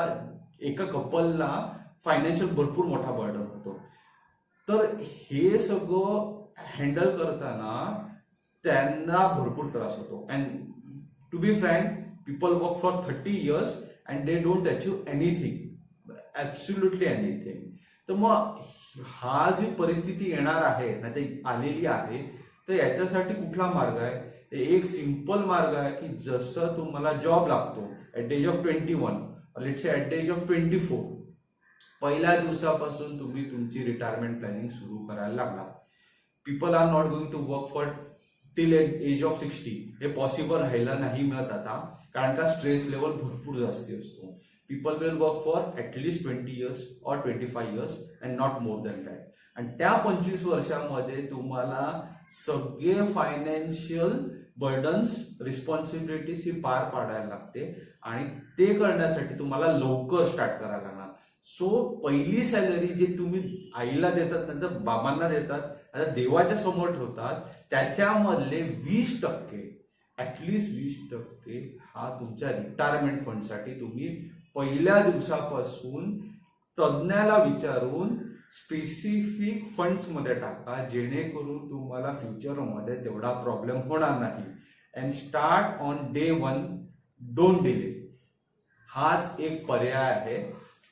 एका कपलला फायनान्शियल भरपूर मोठा बर्डन होतो. तर हे सगळं हँडल करताना त्यांना भरपूर त्रास होतो. And to be frank, people work for 30 years and they don't achieve anything, absolutely anything. तर मग हा जी परिस्थिती येणार आहे ना, ते आलेली आहे, तर याच्यासाठी कुठला मार्ग आहे? एक सिंपल मार्ग आहे की जसं तुम्हाला जॉब लागतो at the age of 21, let's say at the age of 24, पहिल्या दिवसापासून तुम्ही तुमची रिटायरमेंट प्लॅनिंग सुरू करायला लागला. People are not going to work for till age of 60. हे पॉसिबल राहायला नाही मिळत आता, कारण का स्ट्रेस लेवल भरपूर जास्ती असतो. People will work for at least 20 years or 25 years and not more than that. आणि त्या 25 वर्षामध्ये तुम्हाला सगळे फायनान्शियल बर्डन्स, रिस्पॉन्सिबिलिटीज ही पार पाडायला लागते आणि ते करण्यासाठी तुम्हाला लवकर स्टार्ट करायला लागणार. सो पहिली सॅलरी जे तुम्ही आईला देतात, नंतर बाबांना देतात, आता देवाच्या समोर ठेवतात, त्याच्यामधले 20%, ॲटलिस्ट 20% हा तुमच्या रिटायरमेंट फंडसाठी तुम्ही पहिल्या दिवसापासून तज्ज्ञाला विचारून स्पेसिफिक फंड्समध्ये टाका, जेणेकरून तुम्हाला फ्युचरमध्ये तेवढा प्रॉब्लेम होणार नाही. And start on day 1, don't delay. हाच एक पर्याय आहे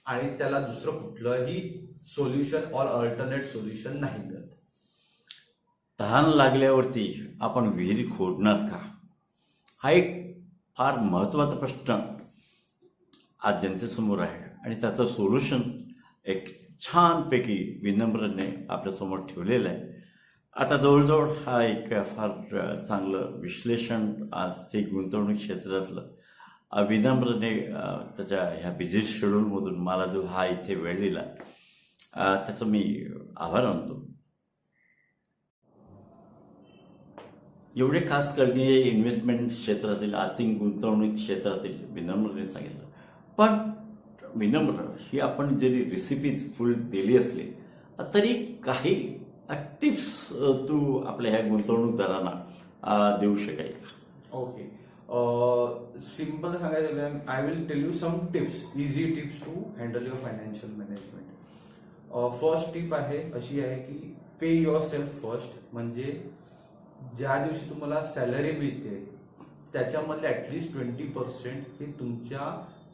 आणि त्याला दुसरं कुठलंही सोल्युशन ऑर अल्टरनेट सोल्युशन नाही मिळत. तहान लागल्यावरती आपण विहिरी खोदणार का? हा एक फार महत्त्वाचा प्रश्न आज जनतेसमोर आहे आणि त्याचं सोल्युशन एक छानपैकी विनम्रने आपल्यासमोर ठेवलेलं आहे. आता जवळजवळ हा एक फार चांगलं विश्लेषण आज ते गुंतवणूक क्षेत्रातलं विनम्रने त्याच्या ह्या बिझी शेड्यूलमधून मला जो हा इथे वेळ दिला त्याचं मी आभार मानतो. एवढे खास करणे इन्व्हेस्टमेंट क्षेत्रातील आर्थिक गुंतवणूक क्षेत्रातील विनम्रने सांगितलं. पण विनम्र ही आपण जरी रेसिपी फुल दिली असली तरी काही टिप्स तू आपल्या ह्या गुंतवणूकदारांना देऊ शकेल का? ओके, सिंपल सांगायचं गेलं, I will tell you some tips, easy tips to handle your financial management. First tip आहे अशी आहे की पे युअर सेल्फ फर्स्ट. म्हणजे ज्या दिवशी तुम्हाला सॅलरी मिळते त्याच्यामधले ॲटलिस्ट 20% हे तुमच्या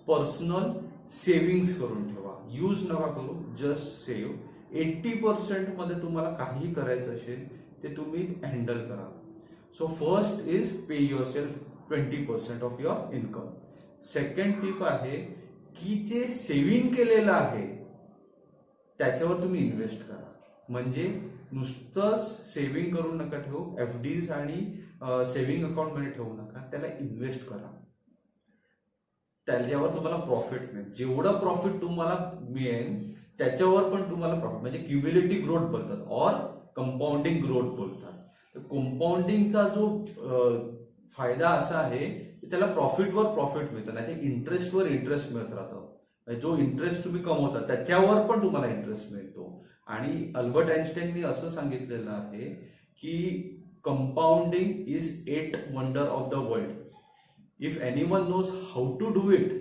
पर्सनल सेव्हिंग्स करून ठेवा. यूज नका करू, जस्ट सेव्ह. 80% मध्ये तुम्हाला काही करायचं असेल ते तुम्ही हँडल करा. So first is pay your self 20% of your income. Second tip आहे की जे सेव्हिंग केलेलं आहे त्याच्यावर तुम्ही इन्व्हेस्ट करा. म्हणजे नुसतंच सेव्हिंग करून नका ठेवू, FDs आणि सेव्हिंग अकाउंट मध्ये ठेवू नका, त्याला इन्व्हेस्ट करा. त्याच्यावर तुम्हाला प्रॉफिट मिळेल. जेवढं प्रॉफिट तुम्हाला मिळेल त्याच्यावर पण तुम्हाला प्रॉफिट, म्हणजे क्युम्युलेटिव्ह ग्रोथ बोलतात और कंपाऊंडिंग ग्रोथ बोलतात. तर कंपाऊंडिंगचा जो फायदा असा आहे की त्याला प्रॉफिटवर प्रॉफिट मिळतं, नाही ते इंटरेस्टवर इंटरेस्ट मिळत राहतं. जो इंटरेस्ट तुम्ही कमवता त्याच्यावर पण तुम्हाला इंटरेस्ट मिळतो. आणि अल्बर्ट आइन्स्टाईननी असं सांगितलेलं आहे की compounding is 8 wonder of the world. If anyone knows how to do it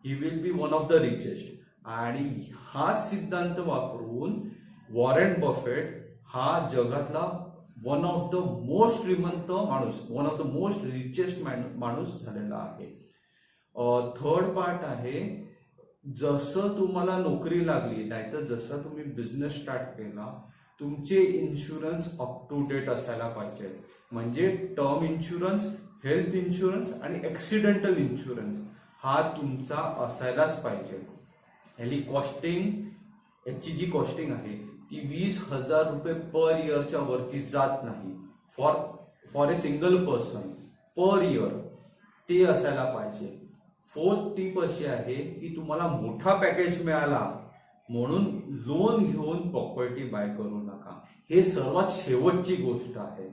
he will be one of the richest. आणि हा सिद्धांत वापरून वॉरेन बफेट हा जगातला वन ऑफ द मोस्ट श्रीमंत माणूस, one of the most richest माणूस झालेला आहे. थर्ड पार्ट आहे, जसं तुम्हाला नोकरी लागली नाहीतर जसं तुम्ही बिझनेस स्टार्ट केला, तुमचे इन्शुरन्स अप टू डेट असायला पाहिजे. म्हणजे टर्म इन्शुरन्स, हेल्थ इन्शुरन्स आणि ऍक्सिडेंटल इन्शुरन्स हा तुमचा असायलाच पाहिजे. याची जी कॉस्टिंग आहे ती 20,000 रुपये पर इयरच्या वरती जात नाही for a single person per year. ते असायला पाहिजे. फोर्थ टिप अशी आहे की तुम्हाला मोठा पॅकेज मिळाला म्हणून लोन घेऊन प्रॉपर्टी बाय करू नका. हे सर्वात शेवटची गोष्ट आहे,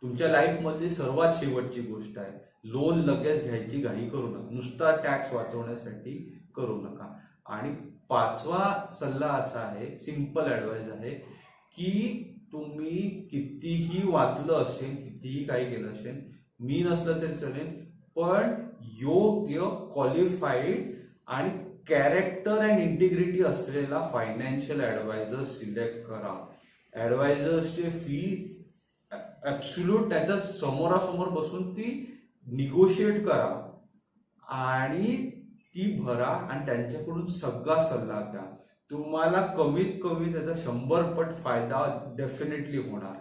तुमच्या लाईफ मधली सर्वात शेवटची गोष्ट आहे. लोन लगेच घ्यायची घाई करू नका, नुसता टॅक्स वाचवण्यासाठी करू नका. आणि 5वा सल्ला असा आहे, सिंपल ऍडवाइस आहे की तुम्ही कितीही वाचलं असेल, कितीही काही केलं असेल, मी नसलं तरी चालेल, पण योग्य क्वालिफाईड आणि कॅरेक्टर अँड इंटिग्रिटी असलेला फायनान्शियल ऍडवायझर सिलेक्ट करा. ऍडवायझर्सची फी ऍब्सोल्यूट त्याच्या समोरासमोर बसून ती निगोशिएट करा आणि ती भरा आणि त्यांच्याकडून सगळा सल्ला घ्या. तुम्हाला कमीत कमी त्याचा 100 पट फायदा डेफिनेटली होणार.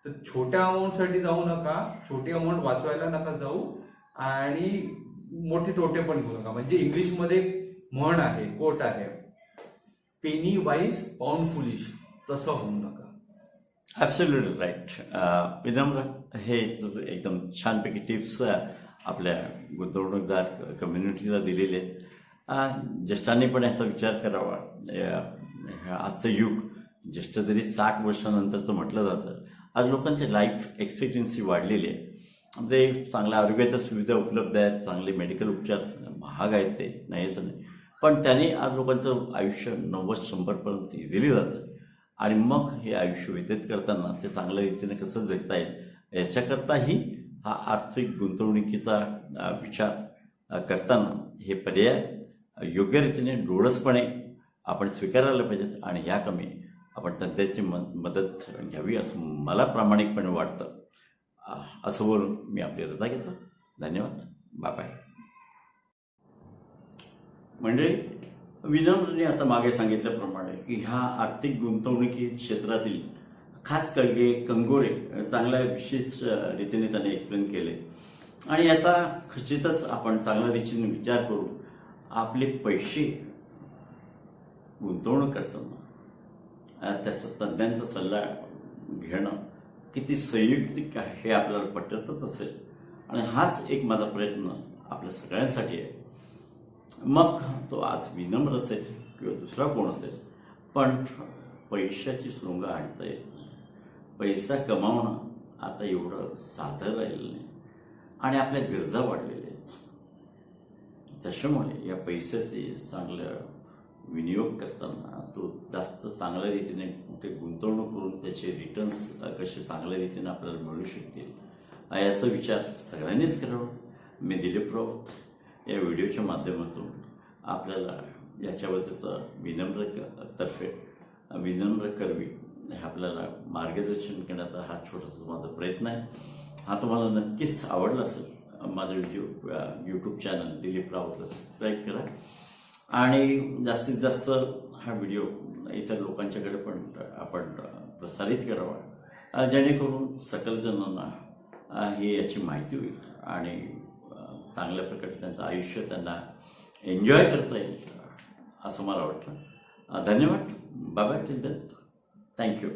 तर छोट्या अमाऊंटसाठी जाऊ नका, छोटी अमाऊंट वाचवायला नका जाऊ आणि मोठे तोटे पण घेऊ नका. म्हणजे इंग्लिशमध्ये म्हण आहे, कोट आहे, पेनी वाईज पाऊंड फुलिश, तसं होऊ नका. Absolutely right. विनम्र हे एकदम छानपैकी टिप्स आपल्या गुंतवणूकदार कम्युनिटीला दिलेले आहेत. ज्येष्ठांनी पण याचा विचार करावा. आजचं युग ज्येष्ठ जरी 60 वर्षानंतरचं म्हटलं जातं, आज लोकांची लाईफ एक्सपेक्टन्सी वाढलेली आहे. म्हणजे चांगल्या आरोग्याच्या सुविधा उपलब्ध आहेत, चांगले मेडिकल उपचार महाग आहेत, ते नाही असं नाही, पण त्याने आज लोकांचं आयुष्य 90-100पर्यंत इझिली जातं. आणि मग हे आयुष्य व्यतीत करताना ते चांगल्या रीतीने कसं जगता येईल याच्याकरताही हा आर्थिक गुंतवणुकीचा विचार करताना हे पर्याय योग्य रीतीने डोळसपणे आपण स्वीकारायला पाहिजेत आणि ह्या कमी आपण तज्ञाची मदत घ्यावी असं मला प्रामाणिकपणे वाटतं. असं बोलून मी आपली रजा घेतो. धन्यवाद. Bye bye. म्हणजे विनम्रने आता मागे सांगितल्याप्रमाणे की ह्या आर्थिक गुंतवणुकी क्षेत्रातील खास कळगे कंगोरे चांगल्या विशेष रीतीने त्यांनी एक्सप्लेन केले आणि याचा खचितच आपण चांगल्या रीतीने विचार करू. आपले पैसे गुंतवणूक करताना त्याचा तज्ज्ञांचा सल्ला घेणं किती संयुक्तिक आहे हे आपल्याला पटतच असेल आणि हाच एक माझा प्रयत्न आपल्या सगळ्यांसाठी आहे. मग तो आज विनम्र असेल किंवा दुसरा कोण असेल, पण पैशाची शृंग आणता येत नाही. पैसा कमावणं आता एवढं साधं राहिलं नाही आणि आपल्या गरजा वाढलेल्या आहेत. त्याच्यामुळे या पैशाचे चांगलं विनियोग करताना तो जास्त चांगल्या रीतीने कुठे गुंतवणूक करून त्याचे रिटर्न्स कसे चांगल्या रीतीने आपल्याला मिळू शकतील याचा विचार सगळ्यांनीच करावा. मी दिलीप राऊत या व्हिडिओच्या माध्यमातून आपल्याला याच्याबद्दलचा विनम्र करवी हे आपल्याला मार्गदर्शन करण्याचा हा छोटासा माझा प्रयत्न आहे. हा तुम्हाला नक्कीच आवडला असेल. माझं यूट्यूब चॅनल दिलीप राऊतला सबस्क्राईब करा आणि जास्तीत जास्त हा व्हिडिओ इतर लोकांच्याकडे पण आपण प्रसारित करावा जेणेकरून सकल जणांना ही याची माहिती होईल आणि चांगल्या प्रकारे त्यांचं आयुष्य त्यांना एन्जॉय करता येईल असं मला वाटतं. धन्यवाद. Bye bye. Till then. Thank you.